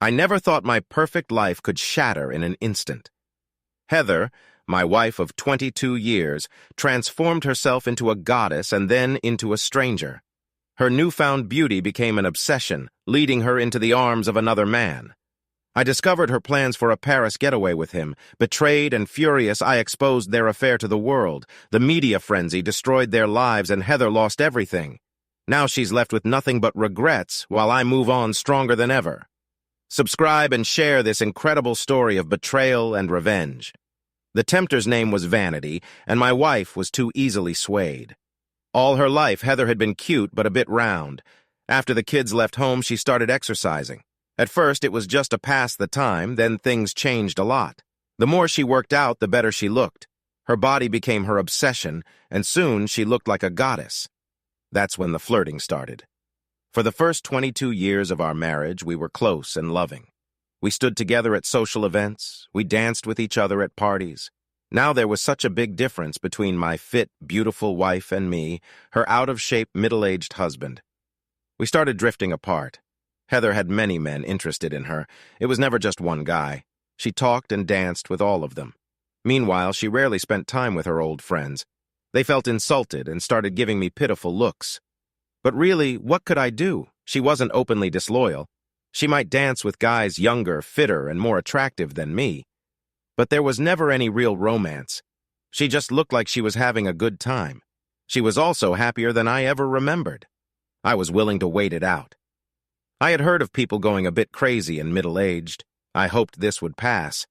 I never thought my perfect life could shatter in an instant. Heather, my wife of 22 years, transformed herself into a goddess and then into a stranger. Her newfound beauty became an obsession, leading her into the arms of another man. I discovered her plans for a Paris getaway with him. Betrayed and furious, I exposed their affair to the world. The media frenzy destroyed their lives, and Heather lost everything. Now she's left with nothing but regrets, while I move on stronger than ever. Subscribe and share this incredible story of betrayal and revenge. The tempter's name was Vanity, and my wife was too easily swayed. All her life, Heather had been cute but a bit round. After the kids left home, she started exercising. At first, it was just to pass the time, then things changed a lot. The more she worked out, the better she looked. Her body became her obsession, and soon she looked like a goddess. That's when the flirting started. For the first 22 years of our marriage, we were close and loving. We stood together at social events. We danced with each other at parties. Now there was such a big difference between my fit, beautiful wife and me, her out-of-shape, middle-aged husband. We started drifting apart. Heather had many men interested in her. It was never just one guy. She talked and danced with all of them. Meanwhile, she rarely spent time with her old friends. They felt insulted and started giving me pitiful looks. But really, what could I do? She wasn't openly disloyal. She might dance with guys younger, fitter, and more attractive than me. But there was never any real romance. She just looked like she was having a good time. She was also happier than I ever remembered. I was willing to wait it out. I had heard of people going a bit crazy and middle-aged. I hoped this would pass.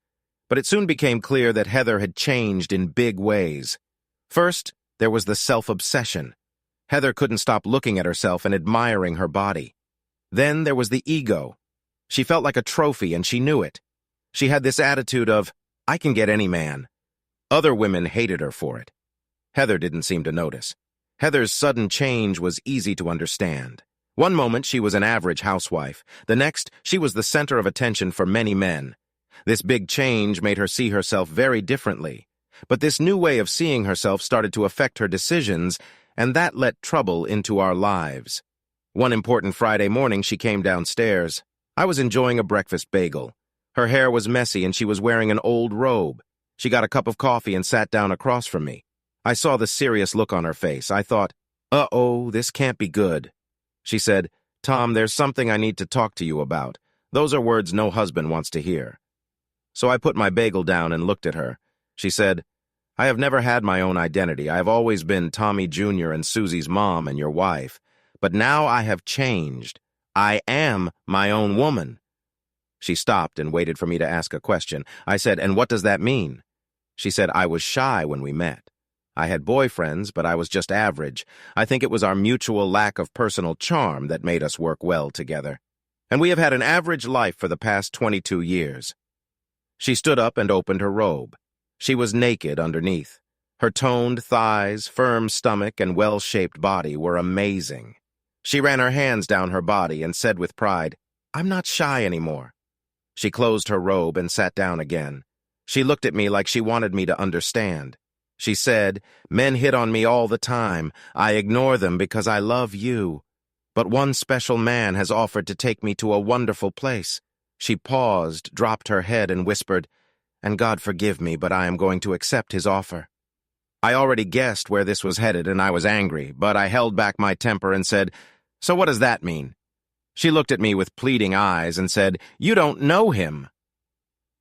But it soon became clear that Heather had changed in big ways. First, there was the self-obsession. Heather couldn't stop looking at herself and admiring her body. Then there was the ego. She felt like a trophy, and she knew it. She had this attitude of, I can get any man. Other women hated her for it. Heather didn't seem to notice. Heather's sudden change was easy to understand. One moment she was an average housewife. The next, she was the center of attention for many men. This big change made her see herself very differently. But this new way of seeing herself started to affect her decisions, and that let trouble into our lives. One important Friday morning, she came downstairs. I was enjoying a breakfast bagel. Her hair was messy, and she was wearing an old robe. She got a cup of coffee and sat down across from me. I saw the serious look on her face. I thought, uh-oh, this can't be good. She said, Tom, there's something I need to talk to you about. Those are words no husband wants to hear. So I put my bagel down and looked at her. She said, I have never had my own identity. I have always been Tommy Jr. and Susie's mom and your wife. But now I have changed. I am my own woman. She stopped and waited for me to ask a question. I said, and what does that mean? She said, I was shy when we met. I had boyfriends, but I was just average. I think it was our mutual lack of personal charm that made us work well together. And we have had an average life for the past 22 years. She stood up and opened her robe. She was naked underneath. Her toned thighs, firm stomach, and well-shaped body were amazing. She ran her hands down her body and said with pride, I'm not shy anymore. She closed her robe and sat down again. She looked at me like she wanted me to understand. She said, men hit on me all the time. I ignore them because I love you. But one special man has offered to take me to a wonderful place. She paused, dropped her head, and whispered, and God forgive me, but I am going to accept his offer. I already guessed where this was headed, and I was angry, but I held back my temper and said, so what does that mean? She looked at me with pleading eyes and said, you don't know him.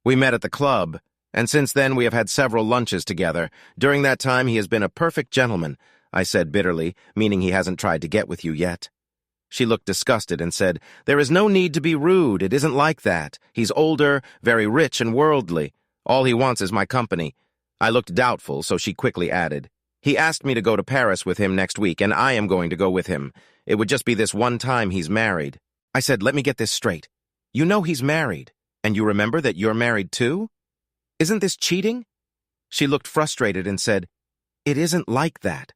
We met at the club, and since then we have had several lunches together. During that time he has been a perfect gentleman, I said bitterly, meaning he hasn't tried to get with you yet. She looked disgusted and said, there is no need to be rude. It isn't like that. He's older, very rich and worldly. All he wants is my company. I looked doubtful, so she quickly added, he asked me to go to Paris with him next week, and I am going to go with him. It would just be this one time he's married. I said, let me get this straight. You know he's married, and you remember that you're married too? Isn't this cheating? She looked frustrated and said, it isn't like that.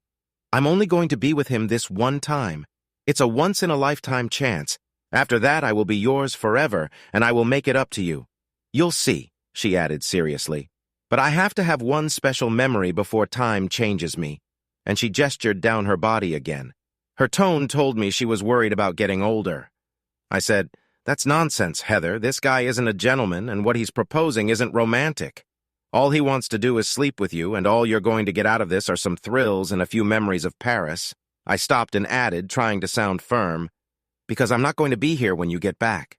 I'm only going to be with him this one time. It's a once-in-a-lifetime chance. After that, I will be yours forever, and I will make it up to you. You'll see, she added seriously. But I have to have one special memory before time changes me. And she gestured down her body again. Her tone told me she was worried about getting older. I said, That's nonsense, Heather. This guy isn't a gentleman, and what he's proposing isn't romantic. All he wants to do is sleep with you, and all you're going to get out of this are some thrills and a few memories of Paris. I stopped and added, trying to sound firm, because I'm not going to be here when you get back.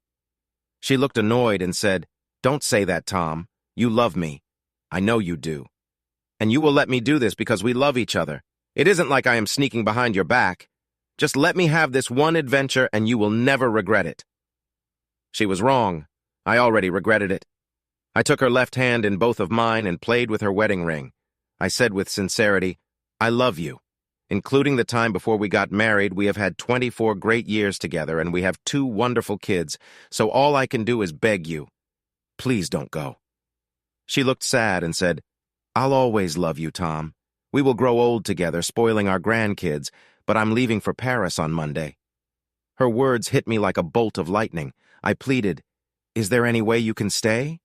She looked annoyed and said, "Don't say that, Tom. You love me. I know you do. And you will let me do this because we love each other. It isn't like I am sneaking behind your back. Just let me have this one adventure and you will never regret it." She was wrong. I already regretted it. I took her left hand in both of mine and played with her wedding ring. I said with sincerity, "I love you. Including the time before we got married, we have had 24 great years together and we have 2 wonderful kids, so all I can do is beg you. Please don't go." She looked sad and said, "I'll always love you, Tom. We will grow old together, spoiling our grandkids, but I'm leaving for Paris on Monday." Her words hit me like a bolt of lightning. I pleaded, "Is there any way you can stay?"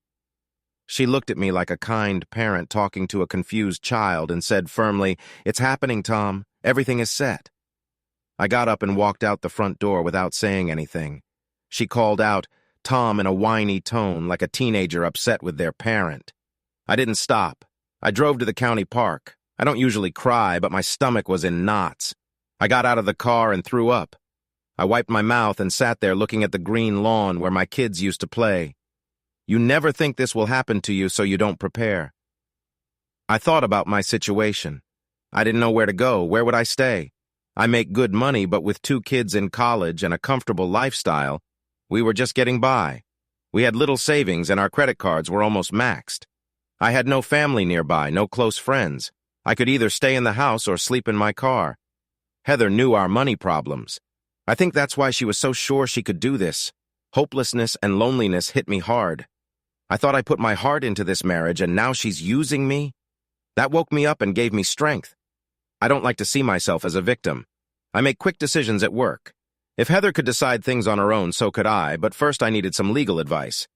She looked at me like a kind parent talking to a confused child and said firmly, "It's happening, Tom. Everything is set." I got up and walked out the front door without saying anything. She called out, "Tom," in a whiny tone, like a teenager upset with their parent. I didn't stop. I drove to the county park. I don't usually cry, but my stomach was in knots. I got out of the car and threw up. I wiped my mouth and sat there looking at the green lawn where my kids used to play. You never think this will happen to you, so you don't prepare. I thought about my situation. I didn't know where to go. Where would I stay? I make good money, but with 2 kids in college and a comfortable lifestyle, we were just getting by. We had little savings and our credit cards were almost maxed. I had no family nearby, no close friends. I could either stay in the house or sleep in my car. Heather knew our money problems. I think that's why she was so sure she could do this. Hopelessness and loneliness hit me hard. I thought I put my heart into this marriage and now she's using me? That woke me up and gave me strength. I don't like to see myself as a victim. I make quick decisions at work. If Heather could decide things on her own, so could I, but first I needed some legal advice.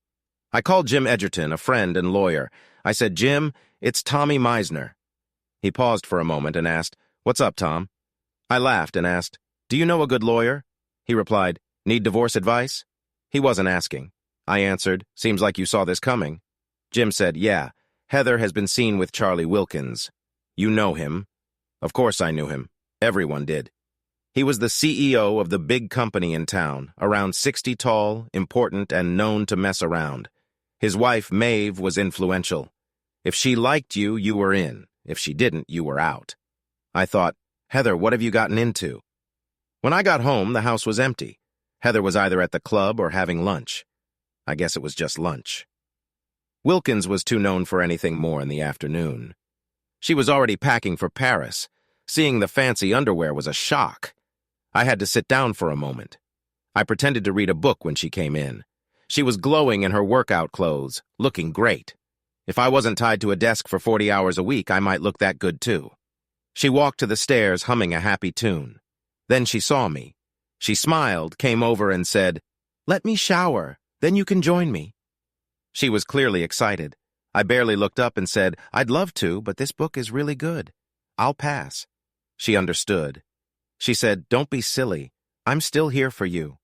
I called Jim Edgerton, a friend and lawyer. I said, "Jim, it's Tommy Meisner." He paused for a moment and asked, "What's up, Tom?" I laughed and asked, "Do you know a good lawyer?" He replied, "Need divorce advice?" He wasn't asking. I answered, "Seems like you saw this coming." Jim said, "Yeah, Heather has been seen with Charlie Wilkins. You know him." Of course I knew him. Everyone did. He was the CEO of the big company in town, around 60 tall, important, and known to mess around. His wife, Maeve, was influential. If she liked you, you were in. If she didn't, you were out. I thought, "Heather, what have you gotten into?" When I got home, the house was empty. Heather was either at the club or having lunch. I guess it was just lunch. Wilkins was too known for anything more in the afternoon. She was already packing for Paris. Seeing the fancy underwear was a shock. I had to sit down for a moment. I pretended to read a book when she came in. She was glowing in her workout clothes, looking great. If I wasn't tied to a desk for 40 hours a week, I might look that good too. She walked to the stairs humming a happy tune. Then she saw me. She smiled, came over and said, "Let me shower, then you can join me." She was clearly excited. I barely looked up and said, "I'd love to, but this book is really good. I'll pass." She understood. She said, "Don't be silly. I'm still here for you."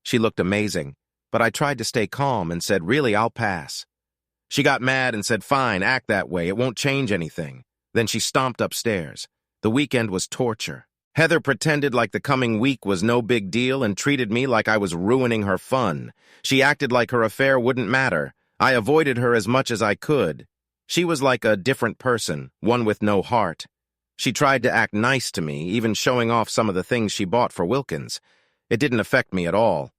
She looked amazing, but I tried to stay calm and said, "Really, I'll pass." She got mad and said, "Fine, act that way. It won't change anything." Then she stomped upstairs. The weekend was torture. Heather pretended like the coming week was no big deal and treated me like I was ruining her fun. She acted like her affair wouldn't matter. I avoided her as much as I could. She was like a different person, one with no heart. She tried to act nice to me, even showing off some of the things she bought for Wilkins. It didn't affect me at all.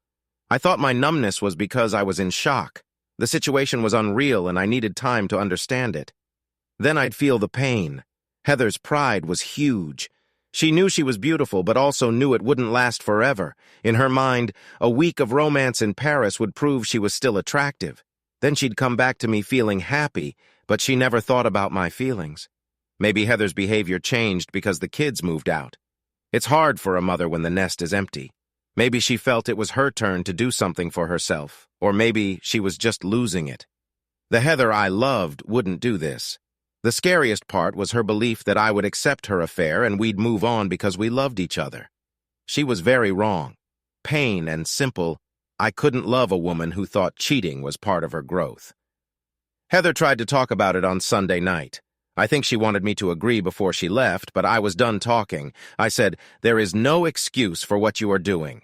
I thought my numbness was because I was in shock. The situation was unreal and I needed time to understand it. Then I'd feel the pain. Heather's pride was huge. She knew she was beautiful, but also knew it wouldn't last forever. In her mind, a week of romance in Paris would prove she was still attractive. Then she'd come back to me feeling happy, but she never thought about my feelings. Maybe Heather's behavior changed because the kids moved out. It's hard for a mother when the nest is empty. Maybe she felt it was her turn to do something for herself, or maybe she was just losing it. The Heather I loved wouldn't do this. The scariest part was her belief that I would accept her affair and we'd move on because we loved each other. She was very wrong. Plain and simple, I couldn't love a woman who thought cheating was part of her growth. Heather tried to talk about it on Sunday night. I think she wanted me to agree before she left, but I was done talking. I said, "There is no excuse for what you are doing."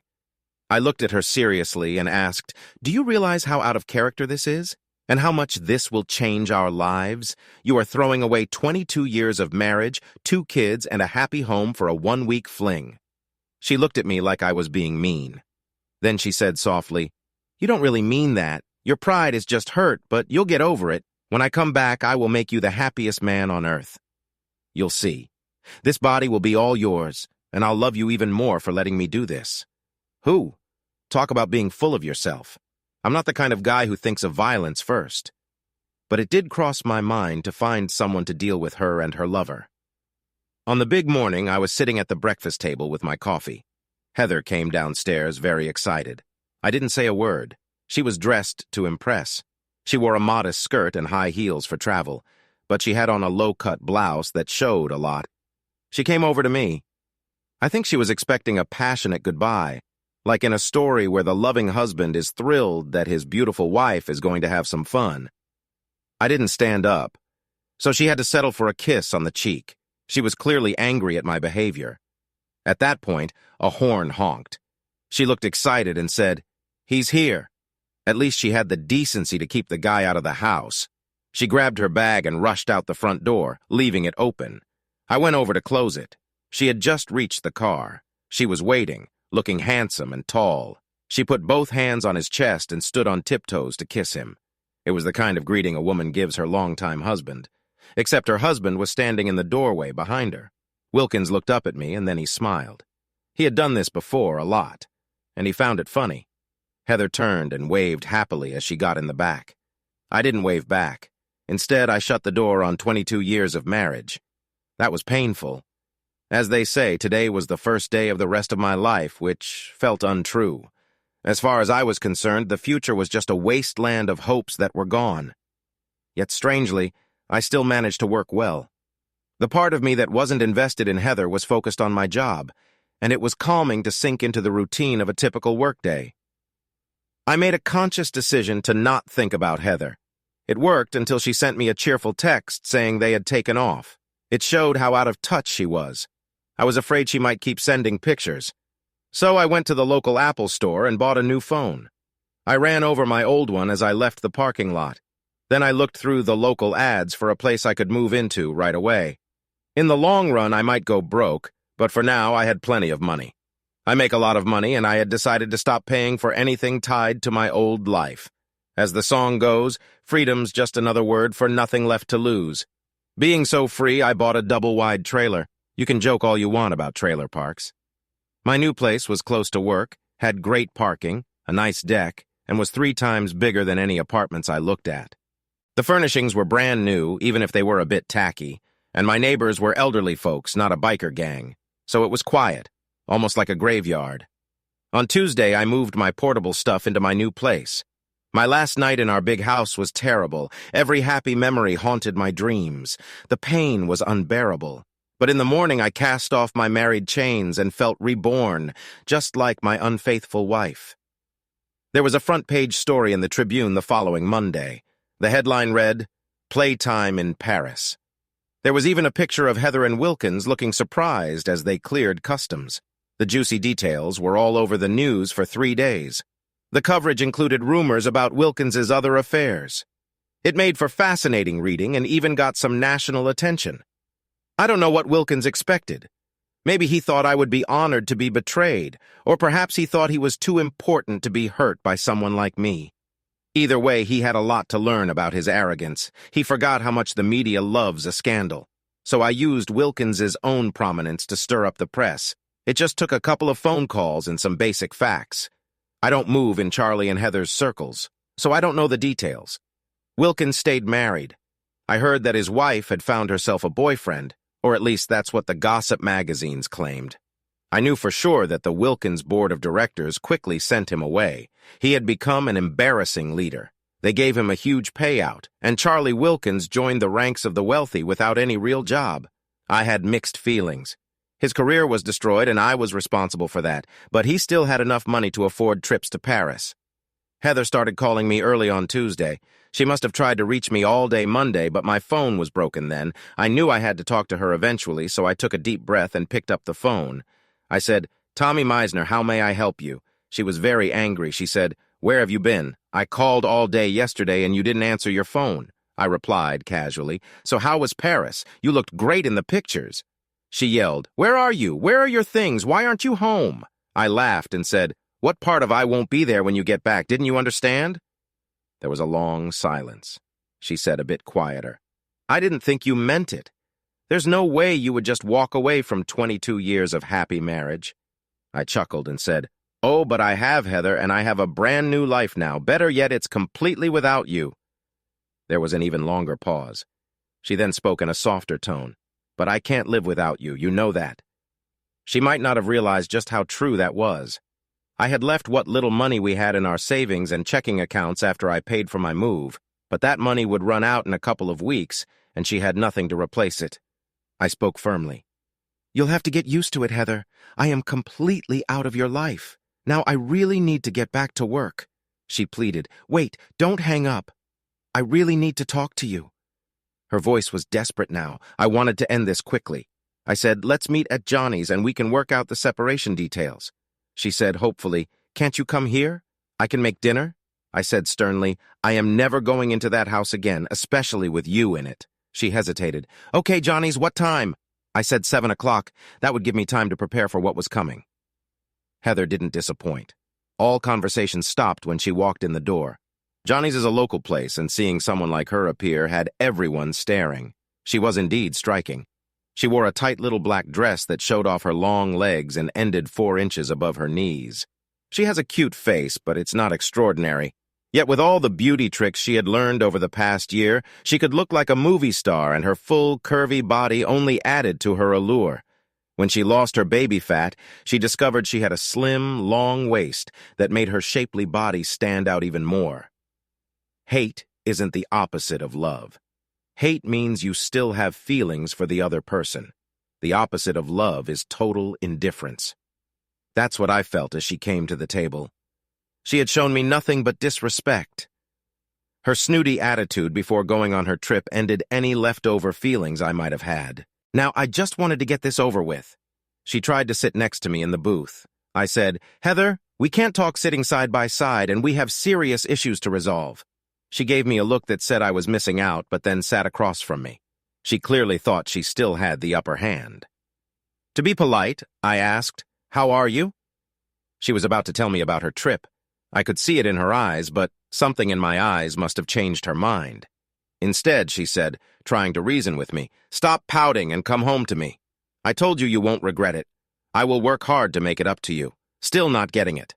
I looked at her seriously and asked, "Do you realize how out of character this is? And how much this will change our lives? You are throwing away 22 years of marriage, 2 kids, and a happy home for a 1-week fling." She looked at me like I was being mean. Then she said softly, "You don't really mean that. Your pride is just hurt, but you'll get over it. When I come back, I will make you the happiest man on earth. You'll see. This body will be all yours, and I'll love you even more for letting me do this." Who? Talk about being full of yourself. I'm not the kind of guy who thinks of violence first. But it did cross my mind to find someone to deal with her and her lover. On the big morning, I was sitting at the breakfast table with my coffee. Heather came downstairs very excited. I didn't say a word. She was dressed to impress. She wore a modest skirt and high heels for travel, but she had on a low-cut blouse that showed a lot. She came over to me. I think she was expecting a passionate goodbye, like in a story where the loving husband is thrilled that his beautiful wife is going to have some fun. I didn't stand up, so she had to settle for a kiss on the cheek. She was clearly angry at my behavior. At that point, a horn honked. She looked excited and said, "He's here." At least she had the decency to keep the guy out of the house. She grabbed her bag and rushed out the front door, leaving it open. I went over to close it. She had just reached the car. She was waiting, looking handsome and tall. She put both hands on his chest and stood on tiptoes to kiss him. It was the kind of greeting a woman gives her longtime husband. Except her husband was standing in the doorway behind her. Wilkins looked up at me, and then he smiled. He had done this before a lot, and he found it funny. Heather turned and waved happily as she got in the back. I didn't wave back. Instead, I shut the door on 22 years of marriage. That was painful. As they say, today was the first day of the rest of my life, which felt untrue. As far as I was concerned, the future was just a wasteland of hopes that were gone. Yet strangely, I still managed to work well. The part of me that wasn't invested in Heather was focused on my job, and it was calming to sink into the routine of a typical workday. I made a conscious decision to not think about Heather. It worked until she sent me a cheerful text saying they had taken off. It showed how out of touch she was. I was afraid she might keep sending pictures. So I went to the local Apple store and bought a new phone. I ran over my old one as I left the parking lot. Then I looked through the local ads for a place I could move into right away. In the long run, I might go broke, but for now I had plenty of money. I make a lot of money, and I had decided to stop paying for anything tied to my old life. As the song goes, freedom's just another word for nothing left to lose. Being so free, I bought a double-wide trailer. You can joke all you want about trailer parks. My new place was close to work, had great parking, a nice deck, and was 3 times bigger than any apartments I looked at. The furnishings were brand new, even if they were a bit tacky, and my neighbors were elderly folks, not a biker gang, so it was quiet, almost like a graveyard. On Tuesday, I moved my portable stuff into my new place. My last night in our big house was terrible. Every happy memory haunted my dreams. The pain was unbearable. But in the morning, I cast off my married chains and felt reborn, just like my unfaithful wife. There was a front-page story in the Tribune the following Monday. The headline read, "Playtime in Paris." There was even a picture of Heather and Wilkins looking surprised as they cleared customs. The juicy details were all over the news for 3 days. The coverage included rumors about Wilkins's other affairs. It made for fascinating reading and even got some national attention. I don't know what Wilkins expected. Maybe he thought I would be honored to be betrayed, or perhaps he thought he was too important to be hurt by someone like me. Either way, he had a lot to learn about his arrogance. He forgot how much the media loves a scandal. So I used Wilkins's own prominence to stir up the press. It just took a couple of phone calls and some basic facts. I don't move in Charlie and Heather's circles, so I don't know the details. Wilkins stayed married. I heard that his wife had found herself a boyfriend, or at least that's what the gossip magazines claimed. I knew for sure that the Wilkins board of directors quickly sent him away. He had become an embarrassing leader. They gave him a huge payout, and Charlie Wilkins joined the ranks of the wealthy without any real job. I had mixed feelings. His career was destroyed, and I was responsible for that, but he still had enough money to afford trips to Paris. Heather started calling me early on Tuesday. She must have tried to reach me all day Monday, but my phone was broken then. I knew I had to talk to her eventually, so I took a deep breath and picked up the phone. I said, "Tommy Meisner, how may I help you?" She was very angry. She said, "Where have you been? I called all day yesterday and you didn't answer your phone." I replied casually, "So how was Paris? You looked great in the pictures." She yelled, "Where are you? Where are your things? Why aren't you home?" I laughed and said, "What part of I won't be there when you get back? Didn't you understand?" There was a long silence. She said a bit quieter, "I didn't think you meant it. There's no way you would just walk away from 22 years of happy marriage." I chuckled and said, "Oh, but I have, Heather, and I have a brand new life now. Better yet, it's completely without you." There was an even longer pause. She then spoke in a softer tone. "But I can't live without you, you know that." She might not have realized just how true that was. I had left what little money we had in our savings and checking accounts after I paid for my move, but that money would run out in a couple of weeks, and she had nothing to replace it. I spoke firmly. "You'll have to get used to it, Heather. I am completely out of your life. Now I really need to get back to work." She pleaded. "Wait, don't hang up. I really need to talk to you." Her voice was desperate now. I wanted to end this quickly. I said, "Let's meet at Johnny's and we can work out the separation details." She said hopefully, "Can't you come here? I can make dinner." I said sternly, "I am never going into that house again, especially with you in it." She hesitated. "Okay, Johnny's, what time?" I said 7 o'clock. That would give me time to prepare for what was coming. Heather didn't disappoint. All conversation stopped when she walked in the door. Johnny's is a local place, and seeing someone like her appear had everyone staring. She was indeed striking. She wore a tight little black dress that showed off her long legs and ended 4 inches above her knees. She has a cute face, but it's not extraordinary. Yet with all the beauty tricks she had learned over the past year, she could look like a movie star, and her full, curvy body only added to her allure. When she lost her baby fat, she discovered she had a slim, long waist that made her shapely body stand out even more. Hate isn't the opposite of love. Hate means you still have feelings for the other person. The opposite of love is total indifference. That's what I felt as she came to the table. She had shown me nothing but disrespect. Her snooty attitude before going on her trip ended any leftover feelings I might have had. Now, I just wanted to get this over with. She tried to sit next to me in the booth. I said, "Heather, we can't talk sitting side by side, and we have serious issues to resolve." She gave me a look that said I was missing out, but then sat across from me. She clearly thought she still had the upper hand. To be polite, I asked, "How are you?" She was about to tell me about her trip. I could see it in her eyes, but something in my eyes must have changed her mind. Instead, she said, trying to reason with me, "Stop pouting and come home to me. I told you you won't regret it. I will work hard to make it up to you." Still not getting it.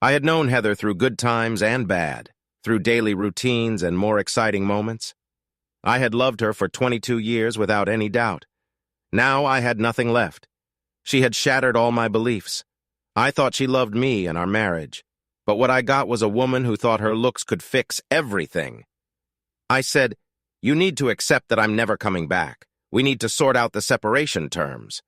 I had known Heather through good times and bad, through daily routines and more exciting moments. I had loved her for 22 years without any doubt. Now I had nothing left. She had shattered all my beliefs. I thought she loved me and our marriage, but what I got was a woman who thought her looks could fix everything. I said, "You need to accept that I'm never coming back. We need to sort out the separation terms."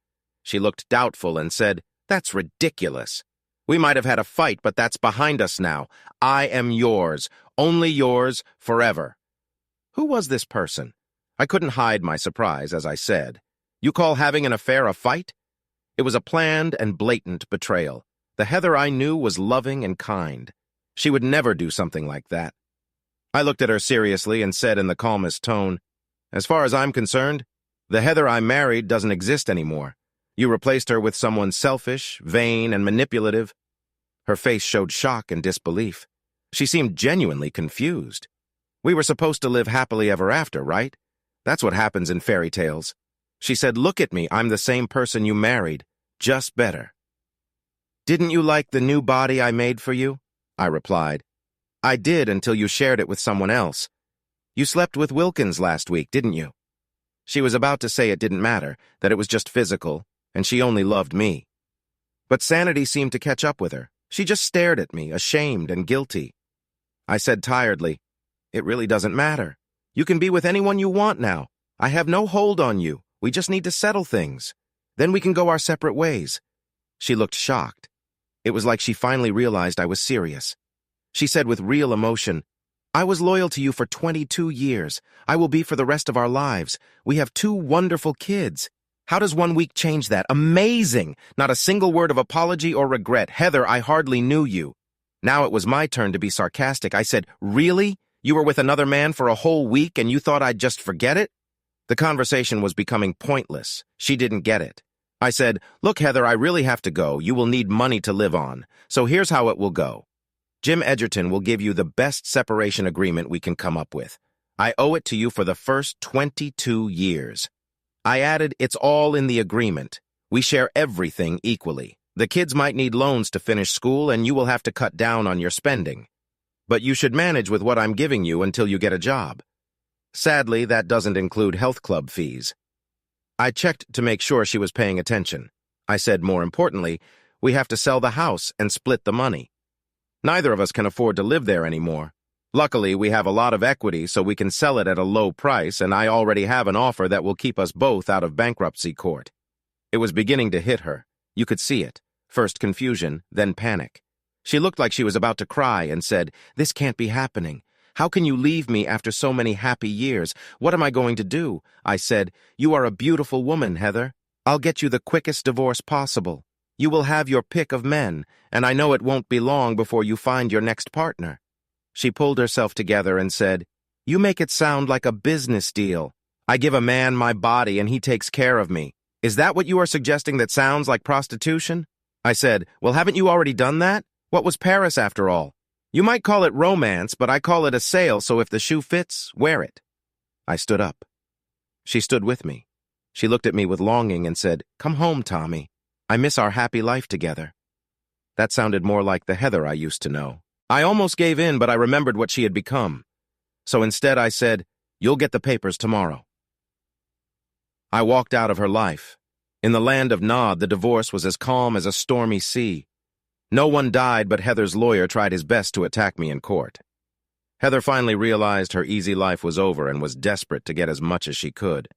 She looked doubtful and said, "That's ridiculous. We might have had a fight, but that's behind us now. I am yours, only yours, forever." Who was this person? I couldn't hide my surprise as I said, "You call having an affair a fight?" It was a planned and blatant betrayal. The Heather I knew was loving and kind. She would never do something like that. I looked at her seriously and said in the calmest tone, "As far as I'm concerned, the Heather I married doesn't exist anymore. You replaced her with someone selfish, vain, and manipulative." Her face showed shock and disbelief. She seemed genuinely confused. "We were supposed to live happily ever after, right? That's what happens in fairy tales." She said, "Look at me, I'm the same person you married, just better." "Didn't you like the new body I made for you?" I replied. "I did until you shared it with someone else. You slept with Wilkins last week, didn't you?" She was about to say it didn't matter, that it was just physical, and she only loved me. But sanity seemed to catch up with her. She just stared at me, ashamed and guilty. I said tiredly, "It really doesn't matter. You can be with anyone you want now. I have no hold on you. We just need to settle things. Then we can go our separate ways." She looked shocked. It was like she finally realized I was serious. She said with real emotion, "I was loyal to you for 22 years. I will be for the rest of our lives. We have 2 wonderful kids. How does 1 week change that? Amazing! Not a single word of apology or regret. Heather, I hardly knew you." Now it was my turn to be sarcastic. I said, "Really? You were with another man for a whole week and you thought I'd just forget it?" The conversation was becoming pointless. She didn't get it. I said, "Look, Heather, I really have to go. You will need money to live on. So here's how it will go. Jim Edgerton will give you the best separation agreement we can come up with. I owe it to you for the first 22 years. I added, it's all in the agreement. We share everything equally. The kids might need loans to finish school, and you will have to cut down on your spending. But you should manage with what I'm giving you until you get a job. Sadly, that doesn't include health club fees." I checked to make sure she was paying attention. I said, more importantly, we have to sell the house and split the money. Neither of us can afford to live there anymore. Luckily, we have a lot of equity, so we can sell it at a low price, and I already have an offer that will keep us both out of bankruptcy court. It was beginning to hit her. You could see it. First confusion, then panic. She looked like she was about to cry and said, "This can't be happening. How can you leave me after so many happy years? What am I going to do?" I said, "You are a beautiful woman, Heather. I'll get you the quickest divorce possible. You will have your pick of men, and I know it won't be long before you find your next partner." She pulled herself together and said, "You make it sound like a business deal. I give a man my body and he takes care of me. Is that what you are suggesting that sounds like prostitution?" I said, "Well, haven't you already done that? What was Paris after all? You might call it romance, but I call it a sale, so if the shoe fits, wear it." I stood up. She stood with me. She looked at me with longing and said, "Come home, Tommy. I miss our happy life together." That sounded more like the Heather I used to know. I almost gave in, but I remembered what she had become. So instead I said, "You'll get the papers tomorrow." I walked out of her life. In the land of Nod, the divorce was as calm as a stormy sea. No one died, but Heather's lawyer tried his best to attack me in court. Heather finally realized her easy life was over and was desperate to get as much as she could.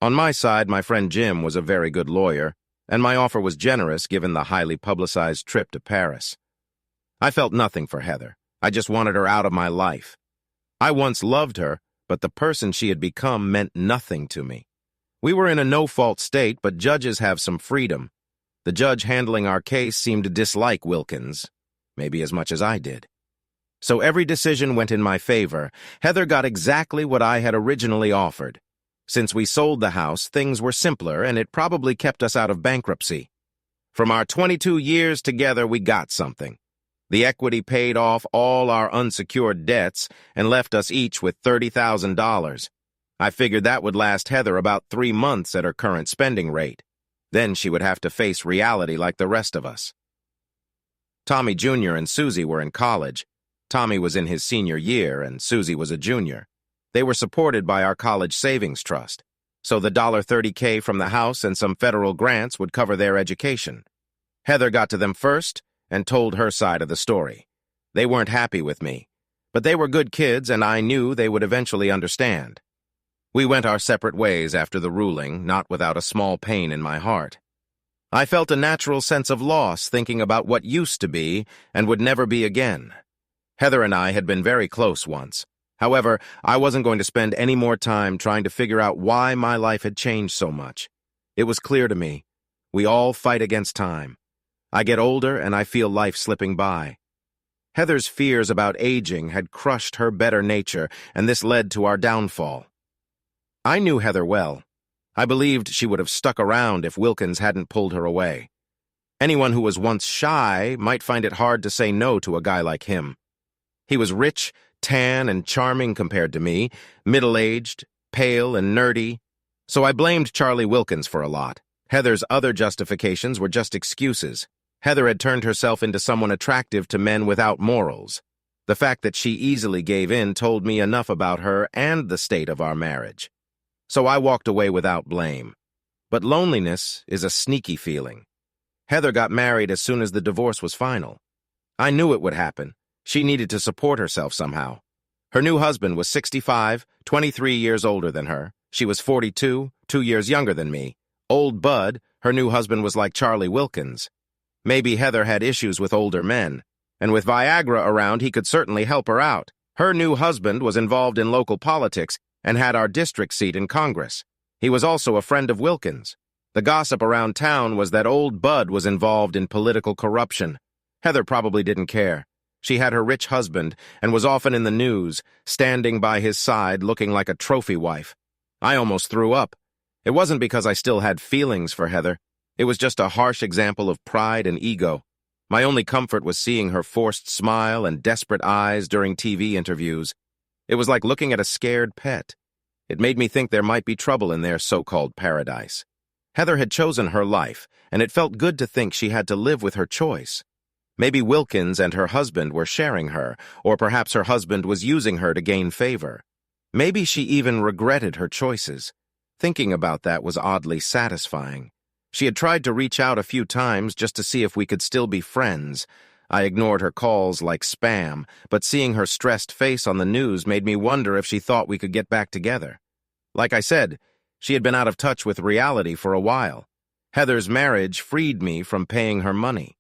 On my side, my friend Jim was a very good lawyer, and my offer was generous given the highly publicized trip to Paris. I felt nothing for Heather. I just wanted her out of my life. I once loved her, but the person she had become meant nothing to me. We were in a no-fault state, but judges have some freedom. The judge handling our case seemed to dislike Wilkins, maybe as much as I did. So every decision went in my favor. Heather got exactly what I had originally offered. Since we sold the house, things were simpler, and it probably kept us out of bankruptcy. From our 22 years together, we got something. The equity paid off all our unsecured debts and left us each with $30,000. I figured that would last Heather about 3 months at her current spending rate. Then she would have to face reality like the rest of us. Tommy Jr. and Susie were in college. Tommy was in his senior year and Susie was a junior. They were supported by our college savings trust, so the $30K from the house and some federal grants would cover their education. Heather got to them first and told her side of the story. They weren't happy with me, but they were good kids and I knew they would eventually understand. We went our separate ways after the ruling, not without a small pain in my heart. I felt a natural sense of loss thinking about what used to be and would never be again. Heather and I had been very close once. However, I wasn't going to spend any more time trying to figure out why my life had changed so much. It was clear to me. We all fight against time. I get older and I feel life slipping by. Heather's fears about aging had crushed her better nature, and this led to our downfall. I knew Heather well. I believed she would have stuck around if Wilkins hadn't pulled her away. Anyone who was once shy might find it hard to say no to a guy like him. He was rich, tan, and charming compared to me, middle-aged, pale, and nerdy. So I blamed Charlie Wilkins for a lot. Heather's other justifications were just excuses. Heather had turned herself into someone attractive to men without morals. The fact that she easily gave in told me enough about her and the state of our marriage. So I walked away without blame. But loneliness is a sneaky feeling. Heather got married as soon as the divorce was final. I knew it would happen. She needed to support herself somehow. Her new husband was 65, 23 years older than her. She was 42, 2 years younger than me. Old Bud, her new husband was like Charlie Wilkins. Maybe Heather had issues with older men. And with Viagra around, he could certainly help her out. Her new husband was involved in local politics and had our district seat in Congress. He was also a friend of Wilkins. The gossip around town was that old Bud was involved in political corruption. Heather probably didn't care. She had her rich husband and was often in the news, standing by his side looking like a trophy wife. I almost threw up. It wasn't because I still had feelings for Heather. It was just a harsh example of pride and ego. My only comfort was seeing her forced smile and desperate eyes during TV interviews. It was like looking at a scared pet. It made me think there might be trouble in their so-called paradise. Heather had chosen her life, and it felt good to think she had to live with her choice. Maybe Wilkins and her husband were sharing her, or perhaps her husband was using her to gain favor. Maybe she even regretted her choices. Thinking about that was oddly satisfying. She had tried to reach out a few times just to see if we could still be friends. I ignored her calls like spam, but seeing her stressed face on the news made me wonder if she thought we could get back together. Like I said, she had been out of touch with reality for a while. Heather's marriage freed me from paying her money.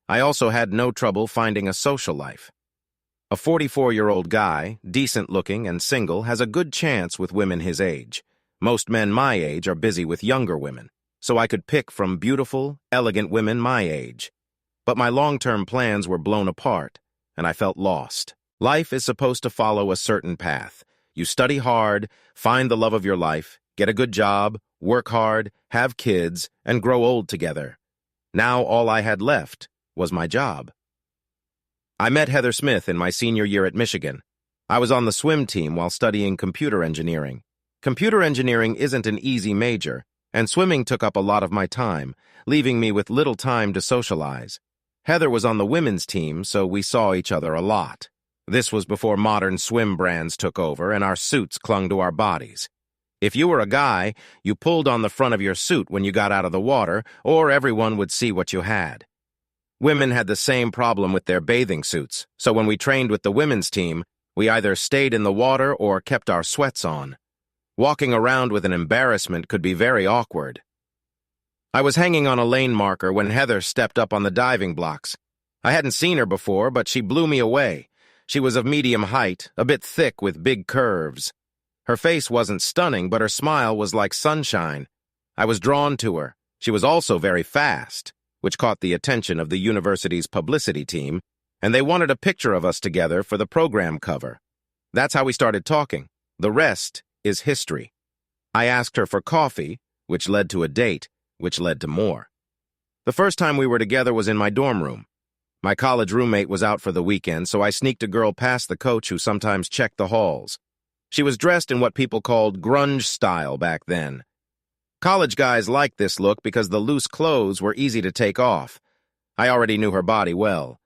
I also had no trouble finding a social life. A 44-year-old guy, decent-looking and single, has a good chance with women his age. Most men my age are busy with younger women, so I could pick from beautiful, elegant women my age. But my long-term plans were blown apart, and I felt lost. Life is supposed to follow a certain path. You study hard, find the love of your life, get a good job, work hard, have kids, and grow old together. Now all I had left was my job. I met Heather Smith in my senior year at Michigan. I was on the swim team while studying computer engineering. Computer engineering isn't an easy major, and swimming took up a lot of my time, leaving me with little time to socialize. Heather was on the women's team, so we saw each other a lot. This was before modern swim brands took over and our suits clung to our bodies. If you were a guy, you pulled on the front of your suit when you got out of the water, or everyone would see what you had. Women had the same problem with their bathing suits, so when we trained with the women's team, we either stayed in the water or kept our sweats on. Walking around with an embarrassment could be very awkward. I was hanging on a lane marker when Heather stepped up on the diving blocks. I hadn't seen her before, but she blew me away. She was of medium height, a bit thick with big curves. Her face wasn't stunning, but her smile was like sunshine. I was drawn to her. She was also very fast, which caught the attention of the university's publicity team, and they wanted a picture of us together for the program cover. That's how we started talking. The rest is history. I asked her for coffee, which led to a date, which led to more. The first time we were together was in my dorm room. My college roommate was out for the weekend, so I sneaked a girl past the coach who sometimes checked the halls. She was dressed in what people called grunge style back then. College guys liked this look because the loose clothes were easy to take off. I already knew her body well.